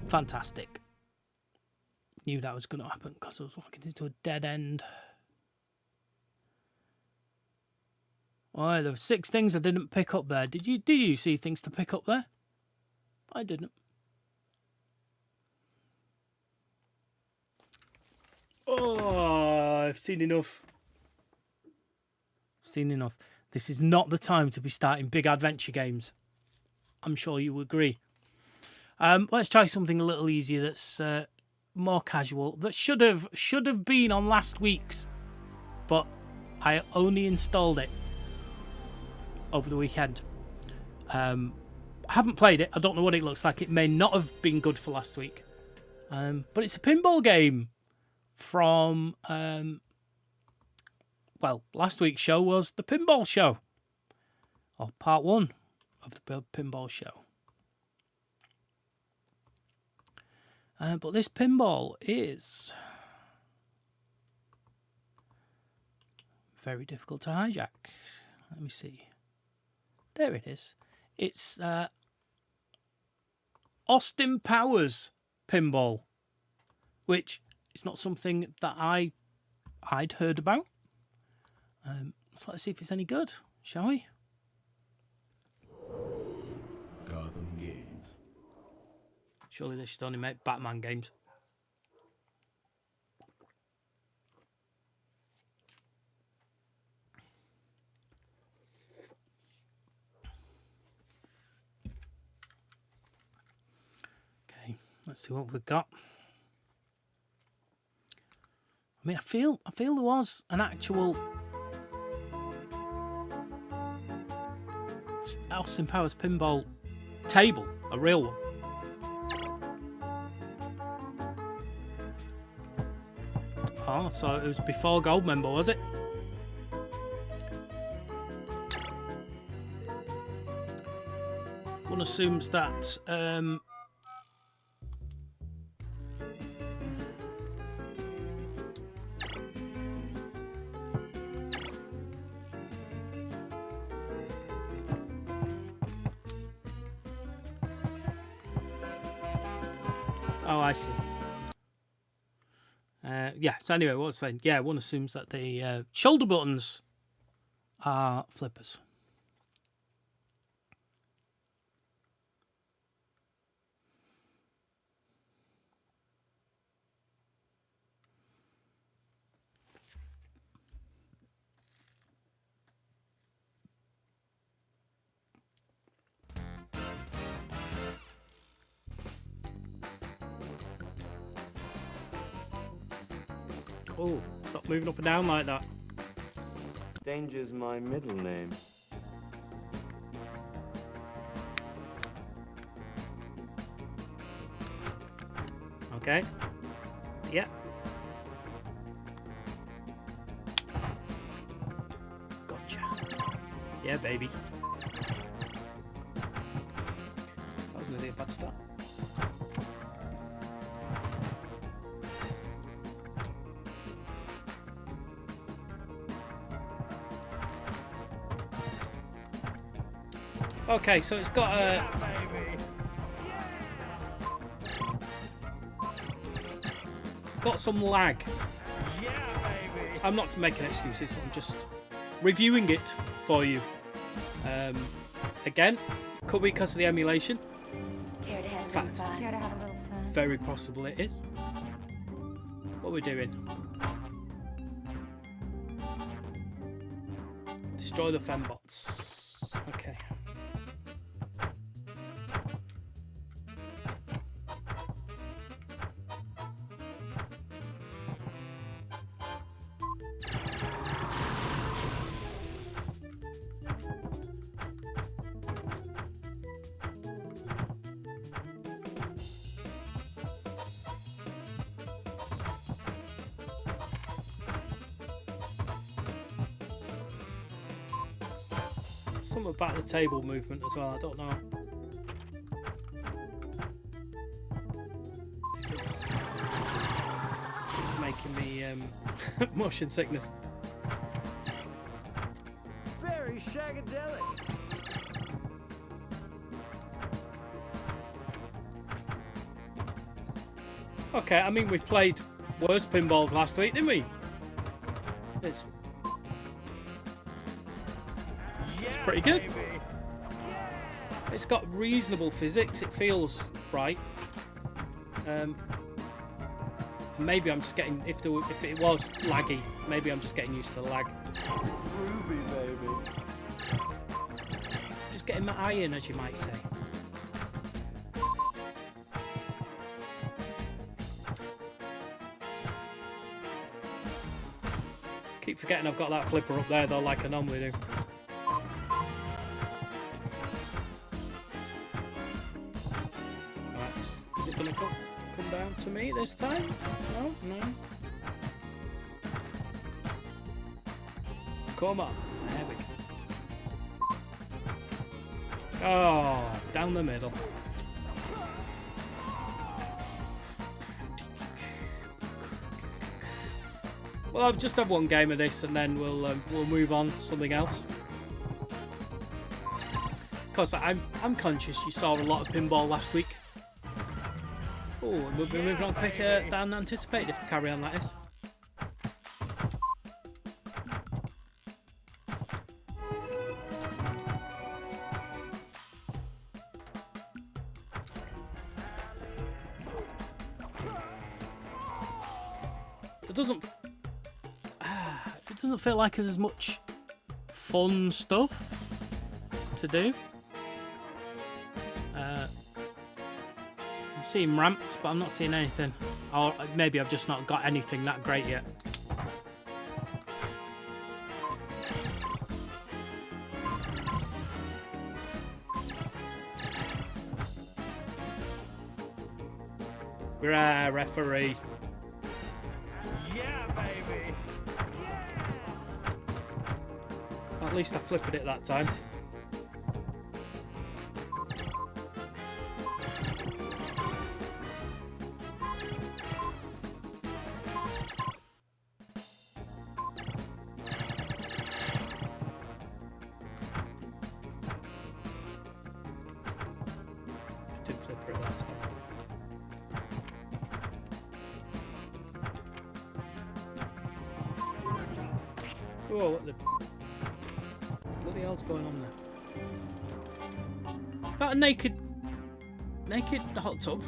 Fantastic. Knew that was going to happen because I was walking into a dead end. Oh, there were 6 things I didn't pick up there. Did you see things to pick up there? I didn't. Oh, I've seen enough. Seen enough. This is not the time to be starting big adventure games. I'm sure you agree. Let's try something a little easier that's more casual. That should have been on last week's, but I only installed it over the weekend. I haven't played it. I don't know what it looks like. It may not have been good for last week. But it's a pinball game from... well, last week's show was the pinball show. Or part 1 of the pinball show. But this pinball is very difficult to hijack. Let me see. There it is. It's Austin Powers pinball, which is not something that I'd heard about. So let's see if it's any good, shall we? Gotham Games. Surely they should only make Batman games. Okay, let's see what we've got. I mean, I feel there was an actual Austin Powers pinball table, a real one. Oh, so it was before Goldmember, was it? One assumes that oh, I see. Yeah, so anyway, what I was saying, yeah, one assumes that the shoulder buttons are flippers. Oh, stop moving up and down like that. Danger's my middle name. Okay. Yeah. Gotcha. Yeah, baby. That was nearly a bad start. Okay, so it's got a... It's got some lag. I'm not making excuses, I'm just reviewing it for you. Again, could be because of the emulation. Care to have In fact, fun? Care to have a little fun? very possible it is. What are we doing? Destroy the fembots. Okay. Something about the table movement as well, I don't know. If it's making me motion sickness. Very shagadelic. Okay, I mean, we played worse pinballs last week, didn't we? It's pretty good. It's got reasonable physics. It feels right. Maybe I'm just getting if it was laggy. Maybe I'm just getting used to the lag. Ruby, baby. Just getting my eye in, as you might say. Keep forgetting I've got that flipper up there though, like I normally do. Is it going to come down to me this time? No, no. Come on. There we go. Oh, down the middle. Well, I'll just have one game of this and then we'll move on to something else. Because I'm conscious you saw a lot of pinball last week. Oh, and we'll be moving on quicker than anticipated if we carry on like this. It doesn't feel like there's as much fun stuff to do. I'm seeing ramps, but I'm not seeing anything. Or maybe I've just not got anything that great yet. Grah, referee. Yeah, baby. At least I flipped it that time. Whoa, what the bloody hell's going on there? Is that a naked hot tub?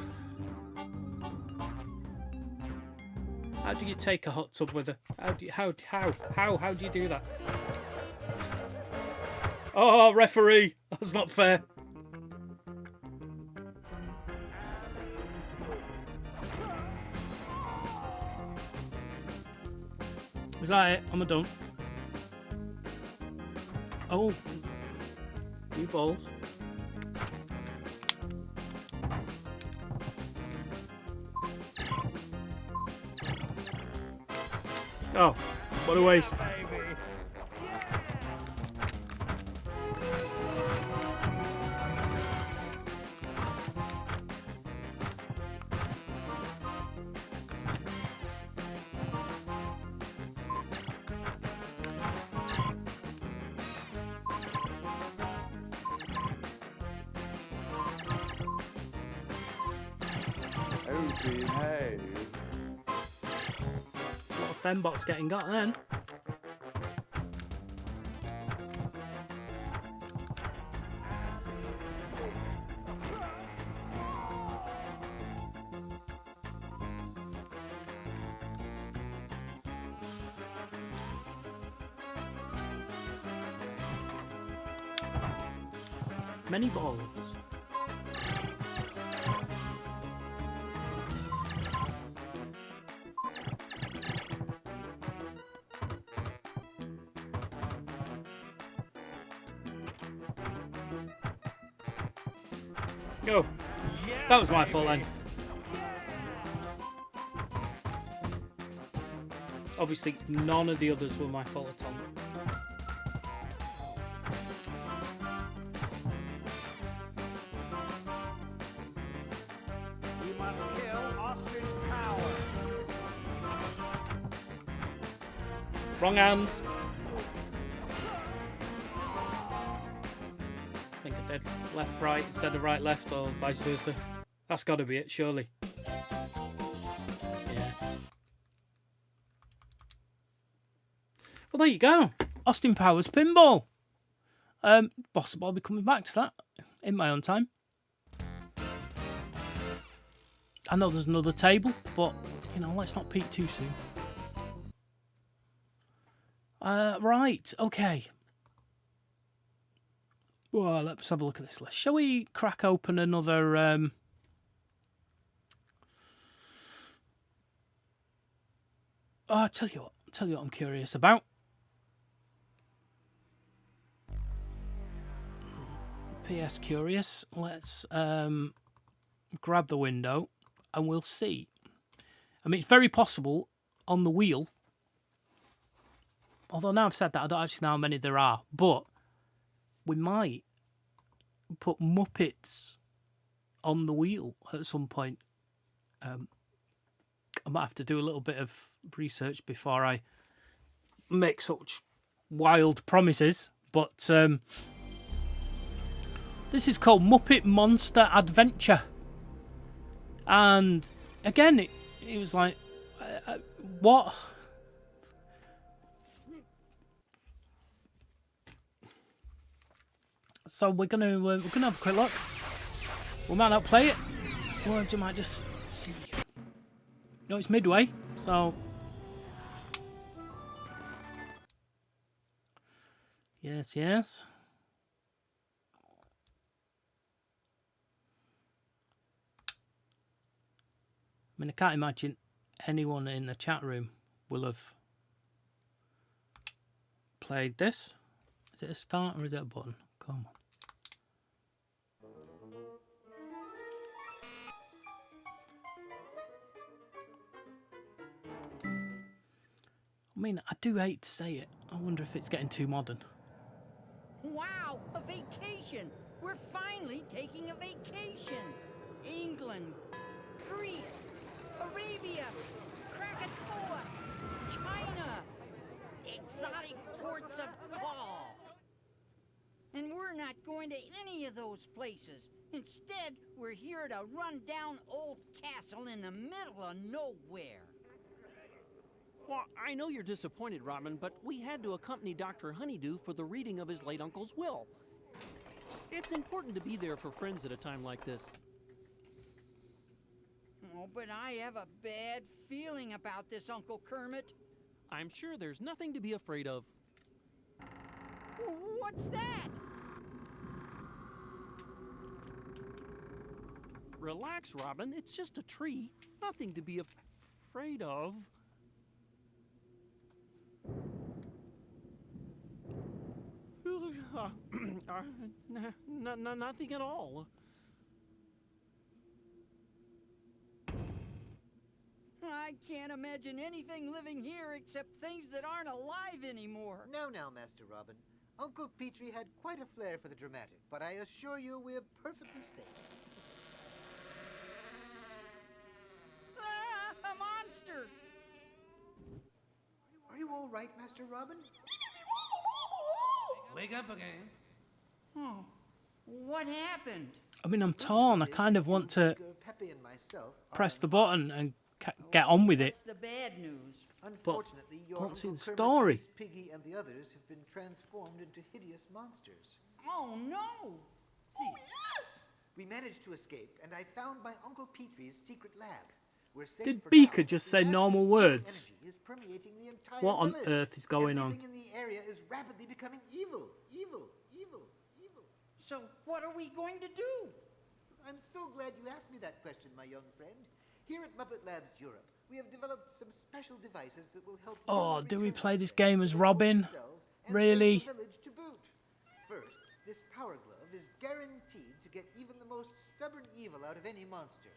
How do you take a hot tub with a how do you do that? Oh, referee, that's not fair. that it? Am I done? Oh. New balls. Oh, what a waste. Behave. A lot of fembots getting got then. Many balls. Go. That was my fault then. Obviously, none of the others were my fault at all. We must kill Austin Power. Wrong hands. I think I did left, right instead of right, left, or vice versa. That's got to be it, surely. Yeah. Well, there you go. Austin Powers Pinball. Possible I'll be coming back to that in my own time. I know there's another table, but, you know, let's not peek too soon. Right, okay. Well, let's have a look at this list. Shall we crack open another... Oh, I'll tell you what I'm curious about. PS curious. Let's grab the window and we'll see. I mean, it's very possible on the wheel, although now I've said that, I don't actually know how many there are, but we might put Muppets on the wheel at some point. I might have to do a little bit of research before I make such wild promises, but this is called Muppet Monster Adventure. And again, it was like, what? So we're gonna have a quick look. We might not play it, or we might just see. No, it's midway, so yes. I mean, I can't imagine anyone in the chat room will have played this. Is it a start or is it a button? Come on. I mean, I do hate to say it. I wonder if it's getting too modern. Wow, a vacation! We're finally taking a vacation! England, Greece, Arabia, Krakatoa, China, exotic ports of call. And we're not going to any of those places. Instead, we're here at a run-down old castle in the middle of nowhere. Well, I know you're disappointed, Robin, but we had to accompany Dr. Honeydew for the reading of his late uncle's will. It's important to be there for friends at a time like this. Oh, but I have a bad feeling about this, Uncle Kermit. I'm sure there's nothing to be afraid of. What's that? Relax, Robin. It's just a tree. Nothing to be afraid of. Nothing at all. I can't imagine anything living here except things that aren't alive anymore. Now, Master Robin. Uncle Petrie had quite a flair for the dramatic, but I assure you we're perfectly safe. Ah, a monster! Are you all right, Master Robin? Wake up again. Oh, what happened? I mean, I'm torn. I kind of want to Pepe and myself press the button and get on with it. That's the bad news. Unfortunately, your I want to see Uncle the Kermit, story. Miss Piggy, and the others have been transformed into hideous monsters. Oh no! See, we managed to escape, and I found my Uncle Petrie's secret lab. We're safe Did for Beaker now, just but say the normal Astros' words? energy is permeating the entire What on village. earth is going on? Everything in the area is rapidly becoming evil. So what are we going to do? I'm so glad you asked me that question, my young friend. Here at Muppet Labs Europe, we have developed some special devices that will help. Oh, do we return play this to game as Robin? themselves and Really? save the village to boot. First, this power glove is guaranteed to get even the most stubborn evil out of any monster.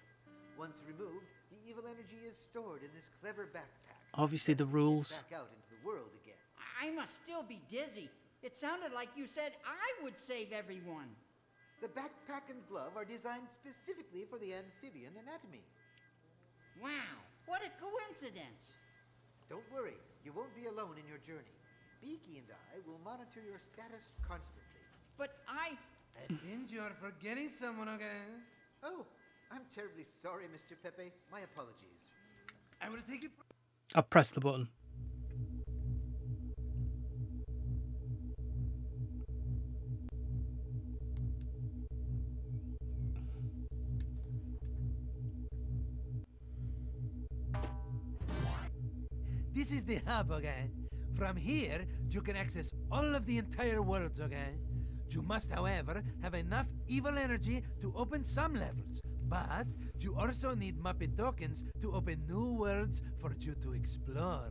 Once removed, the evil energy is stored in this clever backpack. Obviously, the rules. Back out into the world again. I must still be dizzy. It sounded like you said I would save everyone. The backpack and glove are designed specifically for the amphibian anatomy. Wow, what a coincidence. Don't worry, you won't be alone in your journey. Beaky and I will monitor your status constantly. But I think you are forgetting someone again. Oh, I'm terribly sorry, Mr. Pepe. My apologies. I will take it. I pressed the button. This is the hub, okay? From here, you can access all of the entire world, okay? You must, however, have enough evil energy to open some levels. But you also need Muppet tokens to open new worlds for you to explore.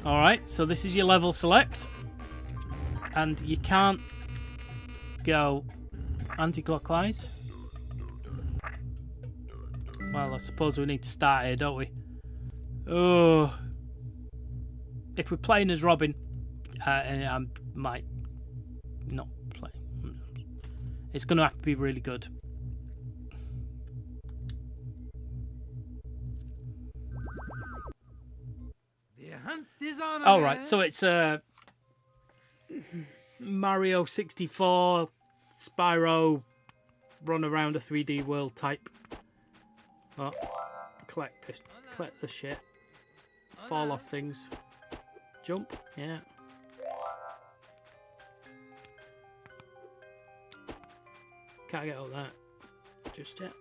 Alright, so this is your level select. And you can't go anti-clockwise. Well, I suppose we need to start here, don't we? Oh. If we're playing as Robin, I might not play. It's going to have to be really good. The hunt is on. All right, so it's Mario 64, Spyro, run around a 3D world type. Oh, collect the shit. Fall off things. Jump, yeah. Can't get up that just yet.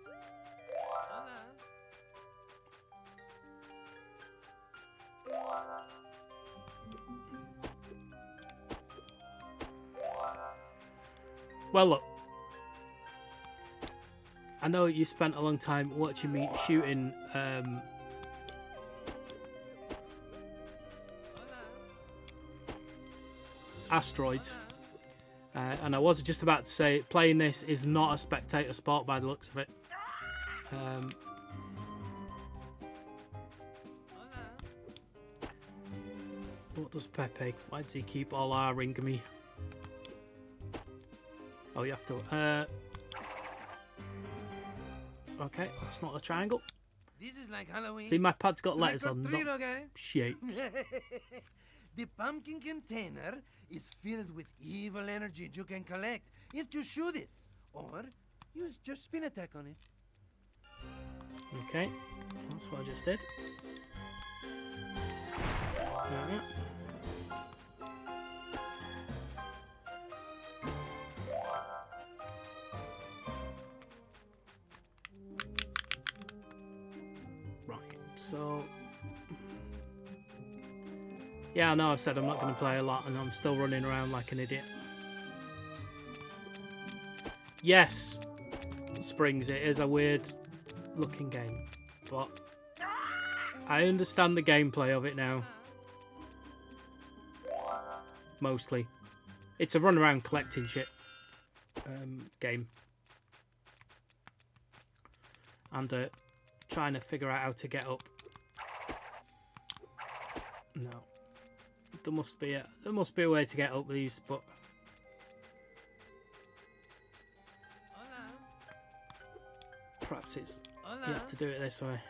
Well, look. I know you spent a long time watching me shooting asteroids. And I was just about to say, playing this is not a spectator sport by the looks of it. What does Pepe? Why does he keep all R-ing me? Oh, you have to... Okay, that's not a triangle. This is like Halloween. See, my pad's got letters Trick or on, treat, not okay? shapes. The pumpkin container is filled with evil energy you can collect if you shoot it. Or use just spin attack on it. Okay, that's what I just did. Alright. Right, so... Yeah, I know I've said I'm not going to play a lot and I'm still running around like an idiot. Yes, Springs, it is a weird looking game, but I understand the gameplay of it now. Mostly. It's a run around collecting shit game. And trying to figure out how to get up. No. There must be a way to get up these, but perhaps it's you have to do it this way.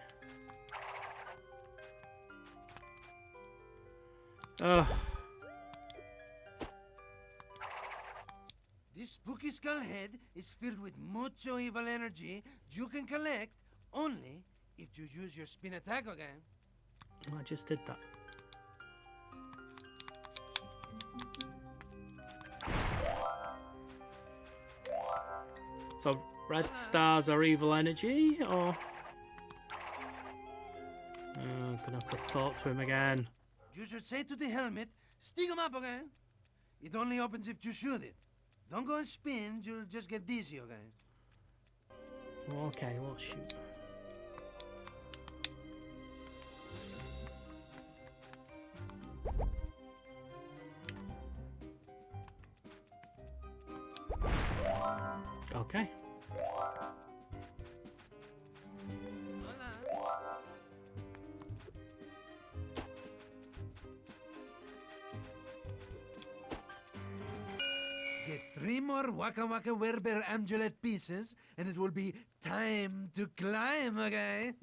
This spooky skull head is filled with mucho evil energy you can collect only if you use your spin attack again. I just did that. So red stars are evil energy, or I'm gonna have to talk to him again. You should say to the helmet, stick him up again. It only opens if you shoot it. Don't go and spin, you'll just get dizzy again. Okay, we'll shoot. Okay. Get 3 more Waka Waka Werber Amulet pieces, and it will be time to climb again.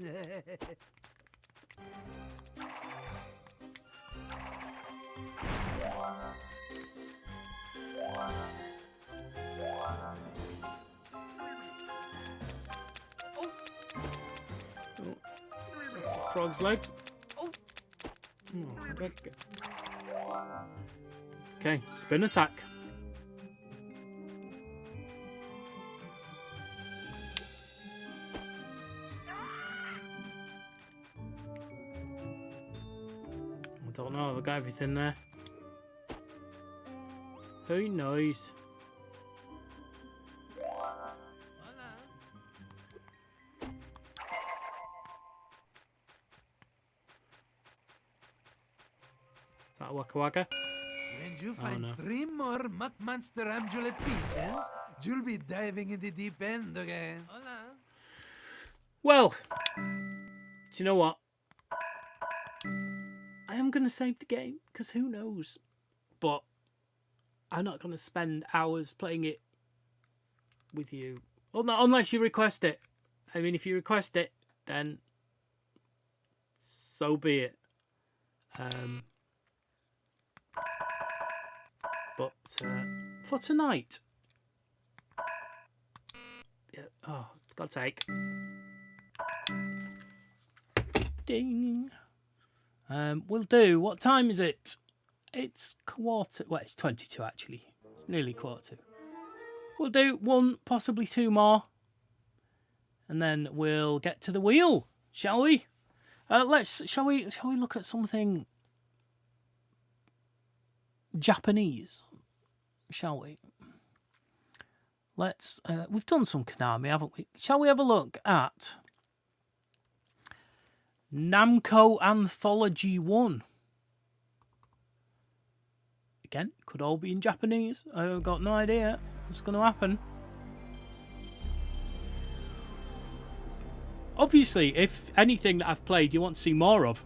Frog's legs. Okay, spin attack. I don't know, I've got everything there. Who knows? Is that Waka Waka? When you find 3 more Muck Monster Amulet pieces, you'll be diving in the deep end again. Well, do you know what? I am going to save the game, because who knows? But I'm not going to spend hours playing it with you. Well, not unless you request it. I mean, if you request it, then so be it. But for tonight, yeah. Oh, God's sake! Ding. We'll do. What time is it? It's quarter. Well, it's 22 actually. It's nearly quarter. We'll do 1, possibly 2 more, and then we'll get to the wheel, shall we? Shall we look at something Japanese, shall we? Let's. We've done some Konami, haven't we? Shall we have a look at Namco Anthology 1? Again, could all be in Japanese. I've got no idea what's going to happen. Obviously, if anything that I've played you want to see more of,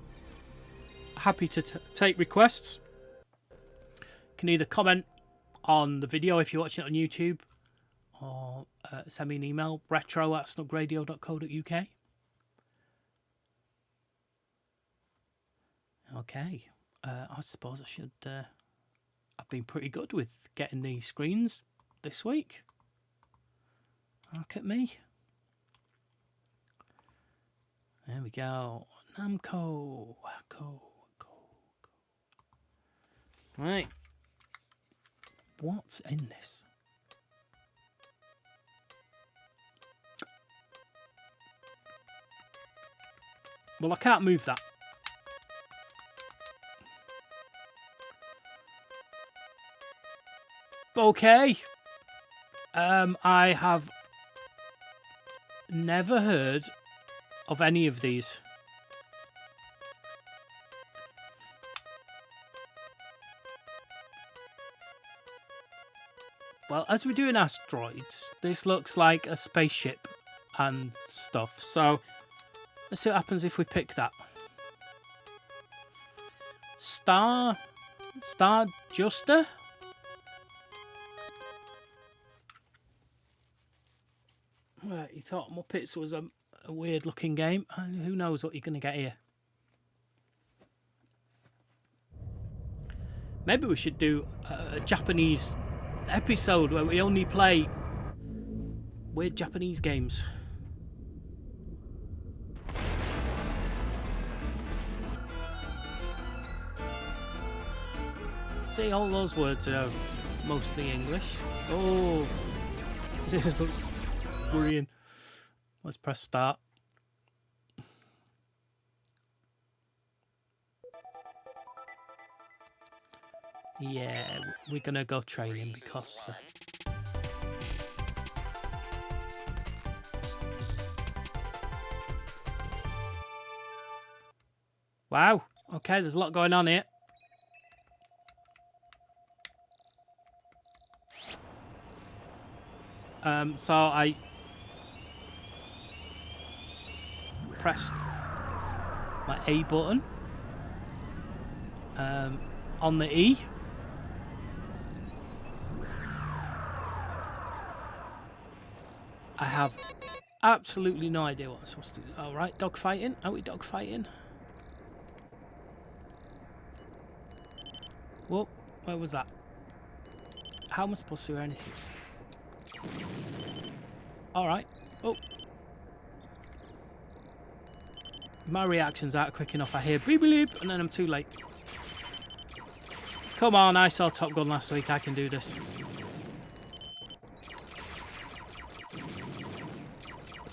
happy to take requests. You can either comment on the video if you're watching it on YouTube, or send me an email, retro@snugradio.co.uk. Okay, I suppose I should... I've been pretty good with getting these screens this week. Look at me. There we go. Namco. Go. Right. What's in this? Well, I can't move that. Okay. I have never heard of any of these. Well, as we're doing asteroids, this looks like a spaceship and stuff. So let's see what happens if we pick that. Star Juster? Right, you thought Muppets was a weird looking game. And who knows what you're going to get here. Maybe we should do a Japanese episode where we only play weird Japanese games. See, all those words are mostly English. Oh, this looks worrying. Let's press start. Yeah, we're gonna go training because wow, okay, there's a lot going on here. So I pressed my A button on the E. I have absolutely no idea what I'm supposed to do. Alright, dogfighting. Are we dogfighting? Whoa, where was that? How am I supposed to do anything? Alright. Oh. My reactions aren't quick enough. I hear beep beep and then I'm too late. Come on, I saw Top Gun last week. I can do this.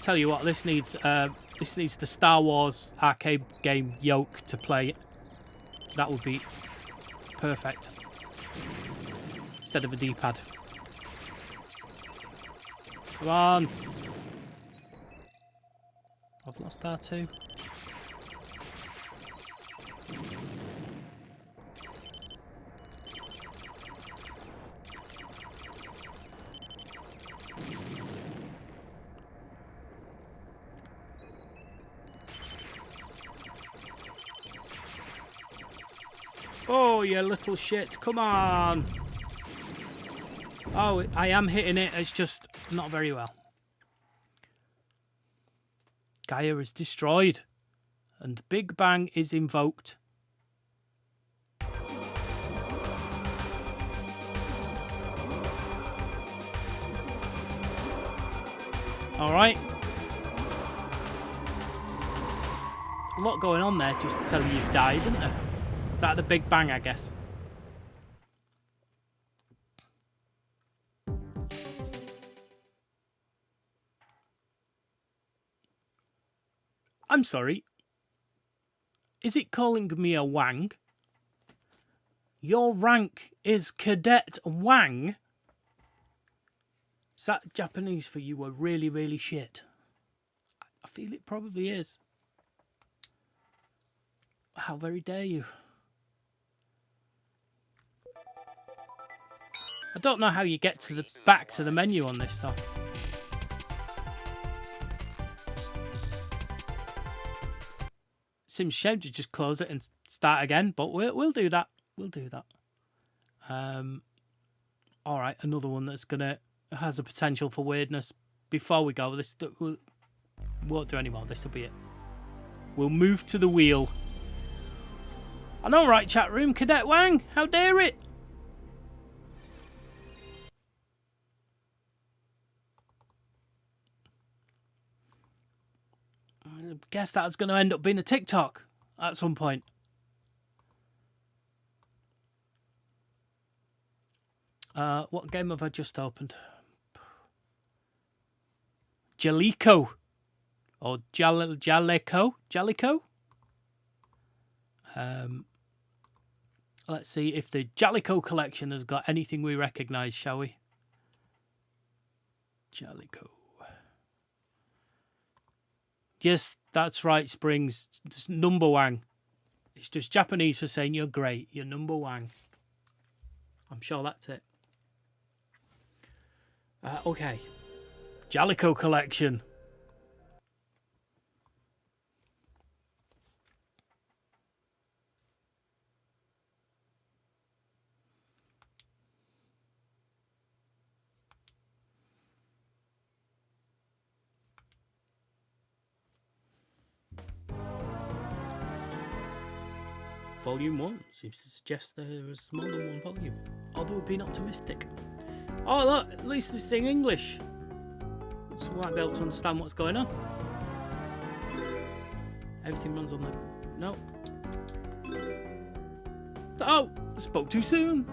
Tell you what, this needs the Star Wars arcade game yoke to play it. That would be perfect. Instead of a D-pad. Come on. I've lost R2. Oh, you little shit. Come on. Oh, I am hitting it. It's just not very well. Gaia is destroyed. And Big Bang is invoked. Alright. A lot going on there just to tell you you've died, isn't there? Is that the Big Bang, I guess? I'm sorry. Is it calling me a Wang? Your rank is Cadet Wang? Is that Japanese for you are really, really shit? I feel it probably is. How very dare you? I don't know how you get to the back to the menu on this though. Seems shame to just close it and start again, but we'll do that. We'll do that. All right, another one that's has a potential for weirdness. Before we go, we won't do any more. This will be it. We'll move to the wheel. I know, right, chat room, Cadet Wang. How dare it? I guess that's going to end up being a TikTok at some point. What game have I just opened? Jaleco. Or Jaleco? Jaleco? Let's see if the Jaleco Collection has got anything we recognise, shall we? Jaleco. Yes, that's right, Springs. It's number one. It's just Japanese for saying you're great. You're number one. I'm sure that's it. Okay. Jaleco Collection. Volume 1 seems to suggest there is more than one volume, although being optimistic. Oh look, at least it's in English, so we might be able to understand what's going on. Everything runs on the... No. Oh! I spoke too soon!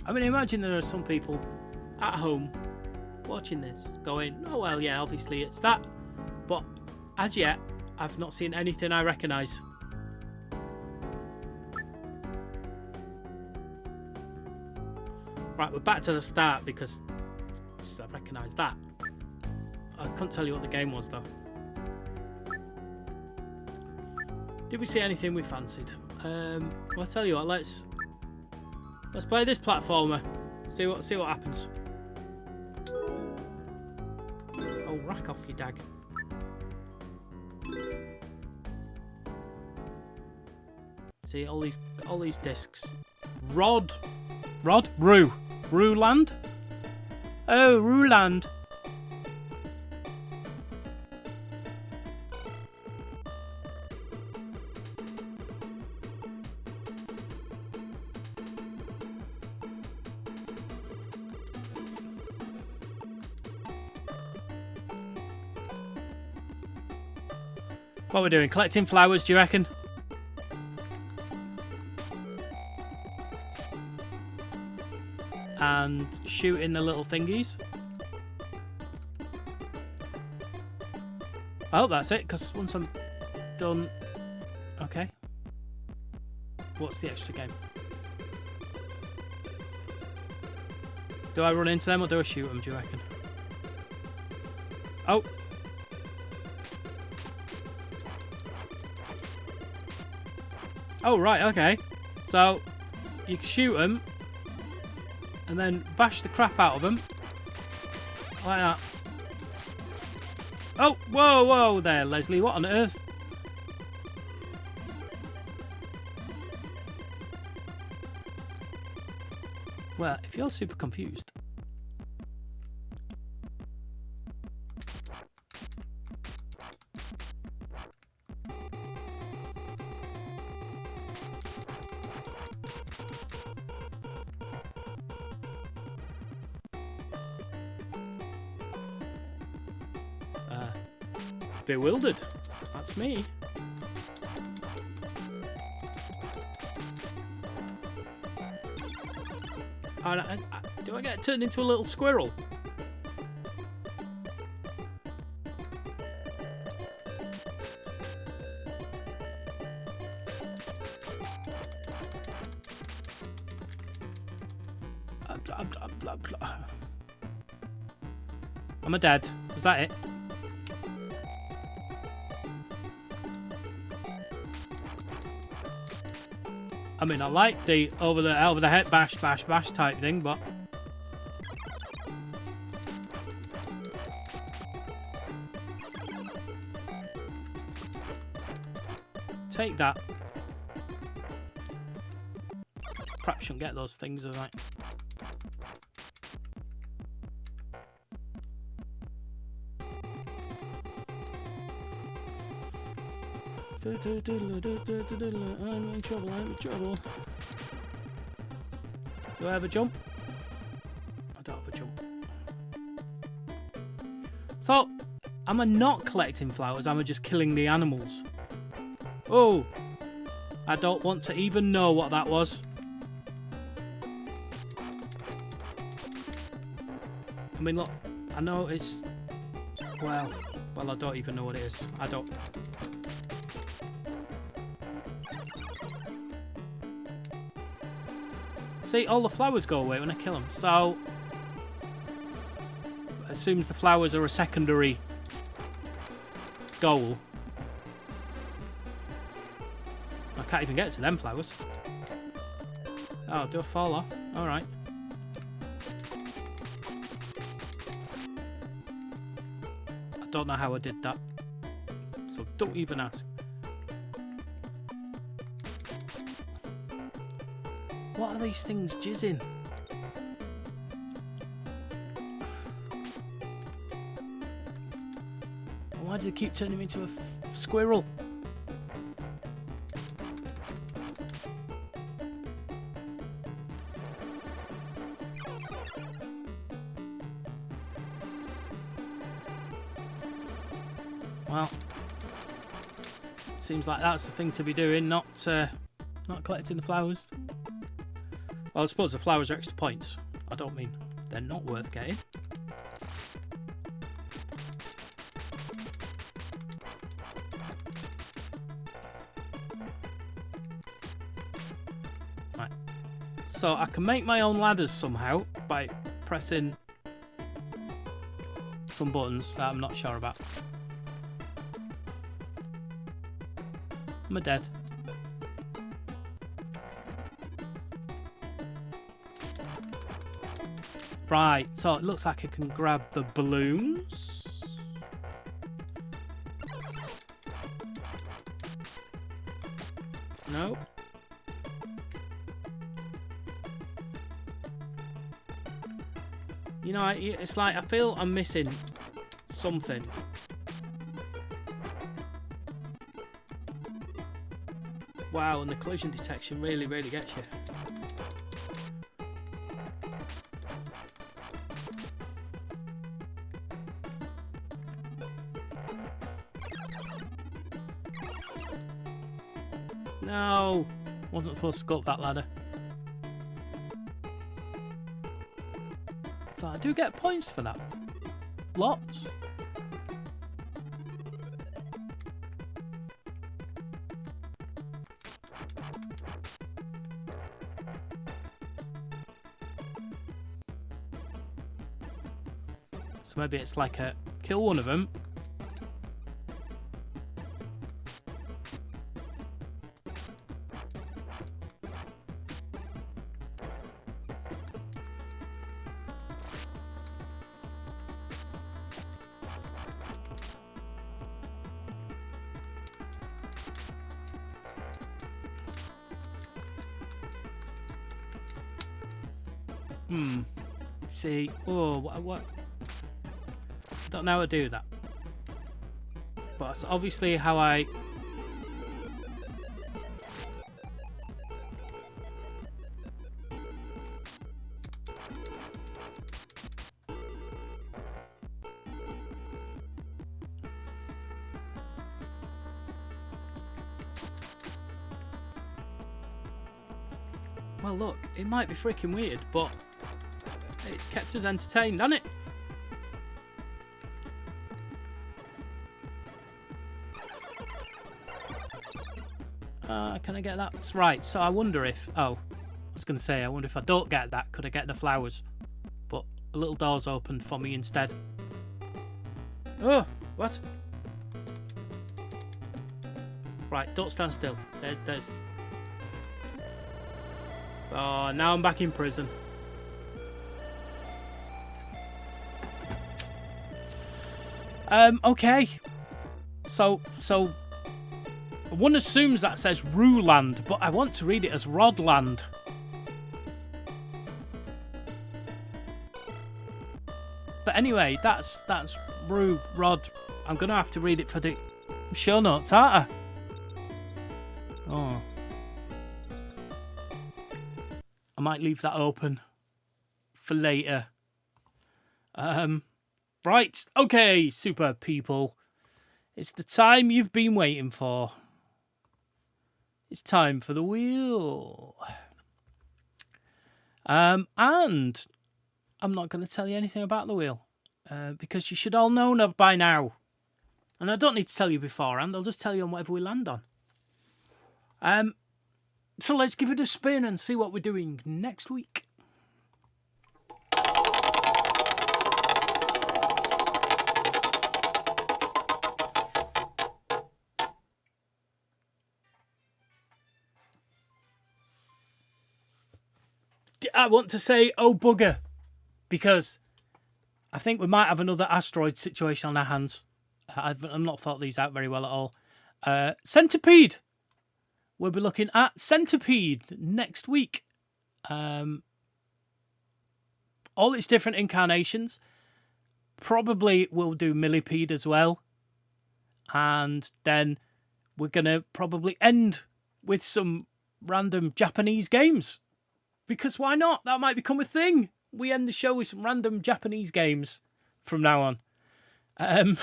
I mean, imagine there are some people at home watching this going, oh well, yeah, obviously it's that, but as yet I've not seen anything I recognise. Right, we're back to the start because I recognise that. I couldn't tell you what the game was though. Did we see anything we fancied? Well, I'll tell you what, let's play this platformer. See what happens. Oh, rack off, you dag. See all these discs. Ruland. Oh, Ruland. What we're doing? Collecting flowers, do you reckon? And shooting the little thingies. I hope that's it, because once I'm done... Okay. What's the extra game? Do I run into them or do I shoot them, do you reckon? Oh! Oh, right, okay. So, you can shoot them, and then bash the crap out of them. Like that. Oh, whoa there, Leslie. What on earth? Well, if you're super confused... bewildered. That's me. Do I get turned into a little squirrel? Am I dead? Is that it? I mean, I like the over the head bash type thing, but take that. Perhaps shouldn't get those things, right? I'm in trouble. Do I have a jump? I don't have a jump. So, am I not collecting flowers? Am I just killing the animals? Oh! I don't want to even know what that was. I mean, look, I know it's... Well, I don't even know what it is. I don't... See, all the flowers go away when I kill them, so... Assumes the flowers are a secondary goal. I can't even get to them flowers. Oh, do I fall off? Alright. I don't know how I did that. So don't even ask. What are these things jizzing? Why do they keep turning me into a squirrel? Well, it seems like that's the thing to be doing, not collecting the flowers. Well, I suppose the flowers are extra points. I don't mean they're not worth getting. Right. So I can make my own ladders somehow by pressing some buttons that I'm not sure about. Am I dead? Right, so it looks like I can grab the balloons. No. You know, it's like I feel I'm missing something. Wow, and the collision detection really, really gets you. No, wasn't supposed to go up that ladder. So I do get points for that. Lots. So maybe it's like a kill one of them. See, oh, what? I don't know how to do that. But that's obviously how I... Well, look, it might be freaking weird, but it's kept us entertained, hasn't it? Can I get that? That's right. So I wonder if... Oh, I was going to say, I wonder if I don't get that, could I get the flowers? But a little door's opened for me instead. Oh, what? Right, don't stand still. There's... Oh, now I'm back in prison. Okay. So one assumes that says Ruland, but I want to read it as Rodland. But anyway, that's Rod. I'm gonna have to read it for the show notes, aren't I? Oh. I might leave that open for later. Right, okay, super people. It's the time you've been waiting for. It's time for the wheel. And I'm not going to tell you anything about the wheel. Because you should all know by now. And I don't need to tell you beforehand, I'll just tell you on whatever we land on. So let's give it a spin and see what we're doing next week. I want to say, oh bugger, because I think we might have another asteroid situation on our hands. I've not thought these out very well at all. Centipede. We'll be looking at Centipede next week. All its different incarnations. Probably we'll do Millipede as well. And then we're going to probably end with some random Japanese games. Because why not? That might become a thing. We end the show with some random Japanese games from now on. And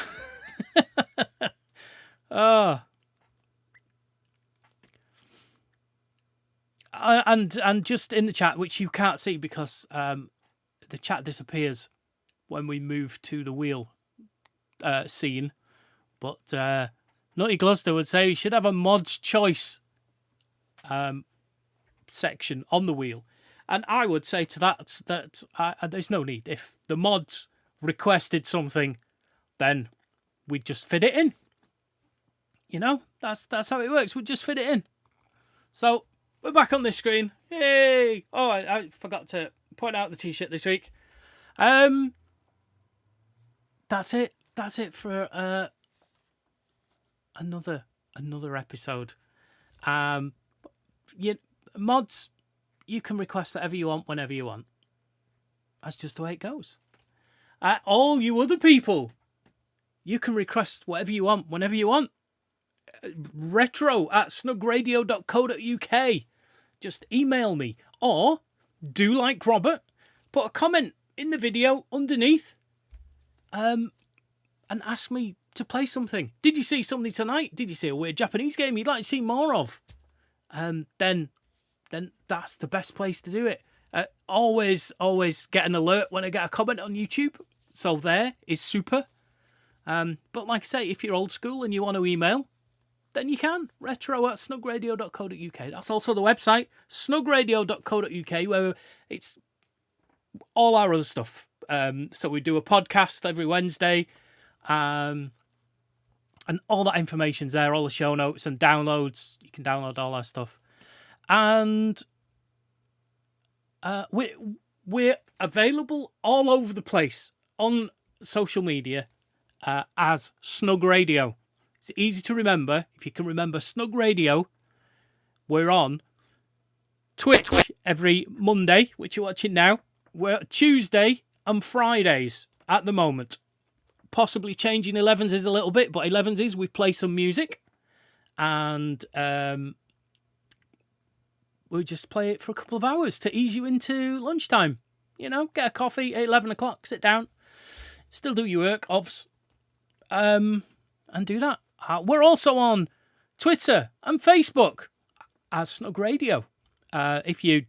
just in the chat, which you can't see because the chat disappears when we move to the wheel scene. But Nutty Gluster would say you should have a mod's choice section on the wheel. And I would say to that there's no need. If the mods requested something, then we'd just fit it in. You know, that's how it works. We'd just fit it in. So we're back on this screen. Yay! Oh, I forgot to point out the t-shirt this week. That's it. That's it for another episode. Mods, you can request whatever you want whenever you want. That's just the way it goes. All you other people, you can request whatever you want whenever you want. retro@snugradio.co.uk. Just email me. Or do like Robert, put a comment in the video underneath and ask me to play something. Did you see something tonight? Did you see a weird Japanese game you'd like to see more of? Then that's the best place to do it. Always get an alert when I get a comment on YouTube. So there is super. But like I say, if you're old school and you want to email, then you can. retro@snugradio.co.uk. That's also the website, snugradio.co.uk, where it's all our other stuff. So we do a podcast every Wednesday. And all that information's there, all the show notes and downloads. You can download all our stuff. And we're available all over the place on social media as Snug Radio. It's easy to remember. If you can remember Snug Radio, we're on Twitch every Monday, which you're watching now. We're Tuesday and Fridays at the moment. Possibly changing 11s a little bit, but 11s we play some music. And we'll just play it for a couple of hours to ease you into lunchtime. You know, get a coffee at 11 o'clock, sit down, still do your work, obvs, and do that. We're also on Twitter and Facebook as Snug Radio. If you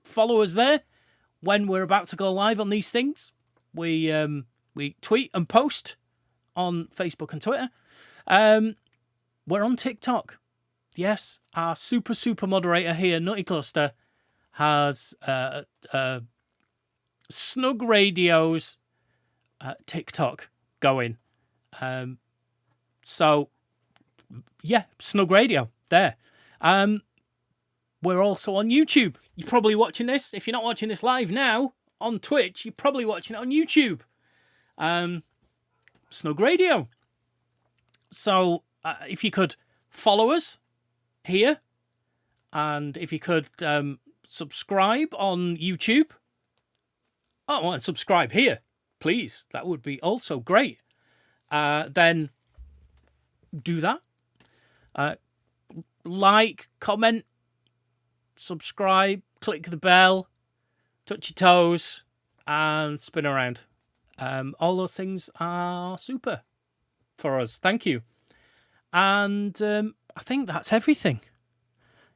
follow us there, when we're about to go live on these things, we tweet and post on Facebook and Twitter. We're on TikTok. Yes, our super moderator here, Nutty Cluster, has Snug Radio's TikTok going. So, yeah, Snug Radio, there. We're also on YouTube. You're probably watching this. If you're not watching this live now on Twitch, you're probably watching it on YouTube. Snug Radio. So, if you could follow us here, and if you could subscribe on YouTube. Oh, and subscribe here, please. That would be also great. Then do that. Like, comment, subscribe, click the bell, touch your toes, and spin around. All those things are super for us. Thank you. And I think that's everything.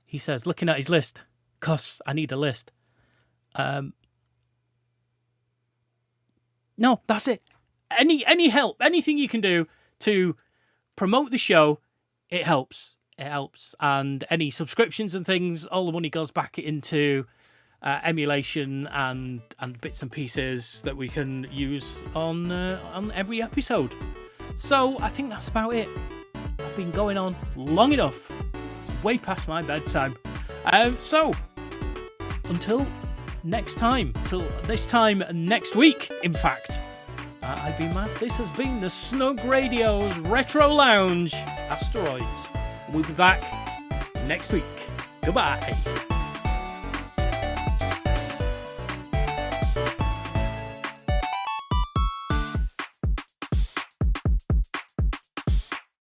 He says, looking at his list, 'cause I need a list. No, that's it. Any help, anything you can do to promote the show, it helps. It helps. And any subscriptions and things, all the money goes back into emulation and bits and pieces that we can use on every episode. So I think that's about it. I've been going on long enough. It's way past my bedtime. So until next time. Till this time next week, in fact. I've been Matt. This has been the Snugradio's Retro Lounge Asteroids. We'll be back next week. Goodbye.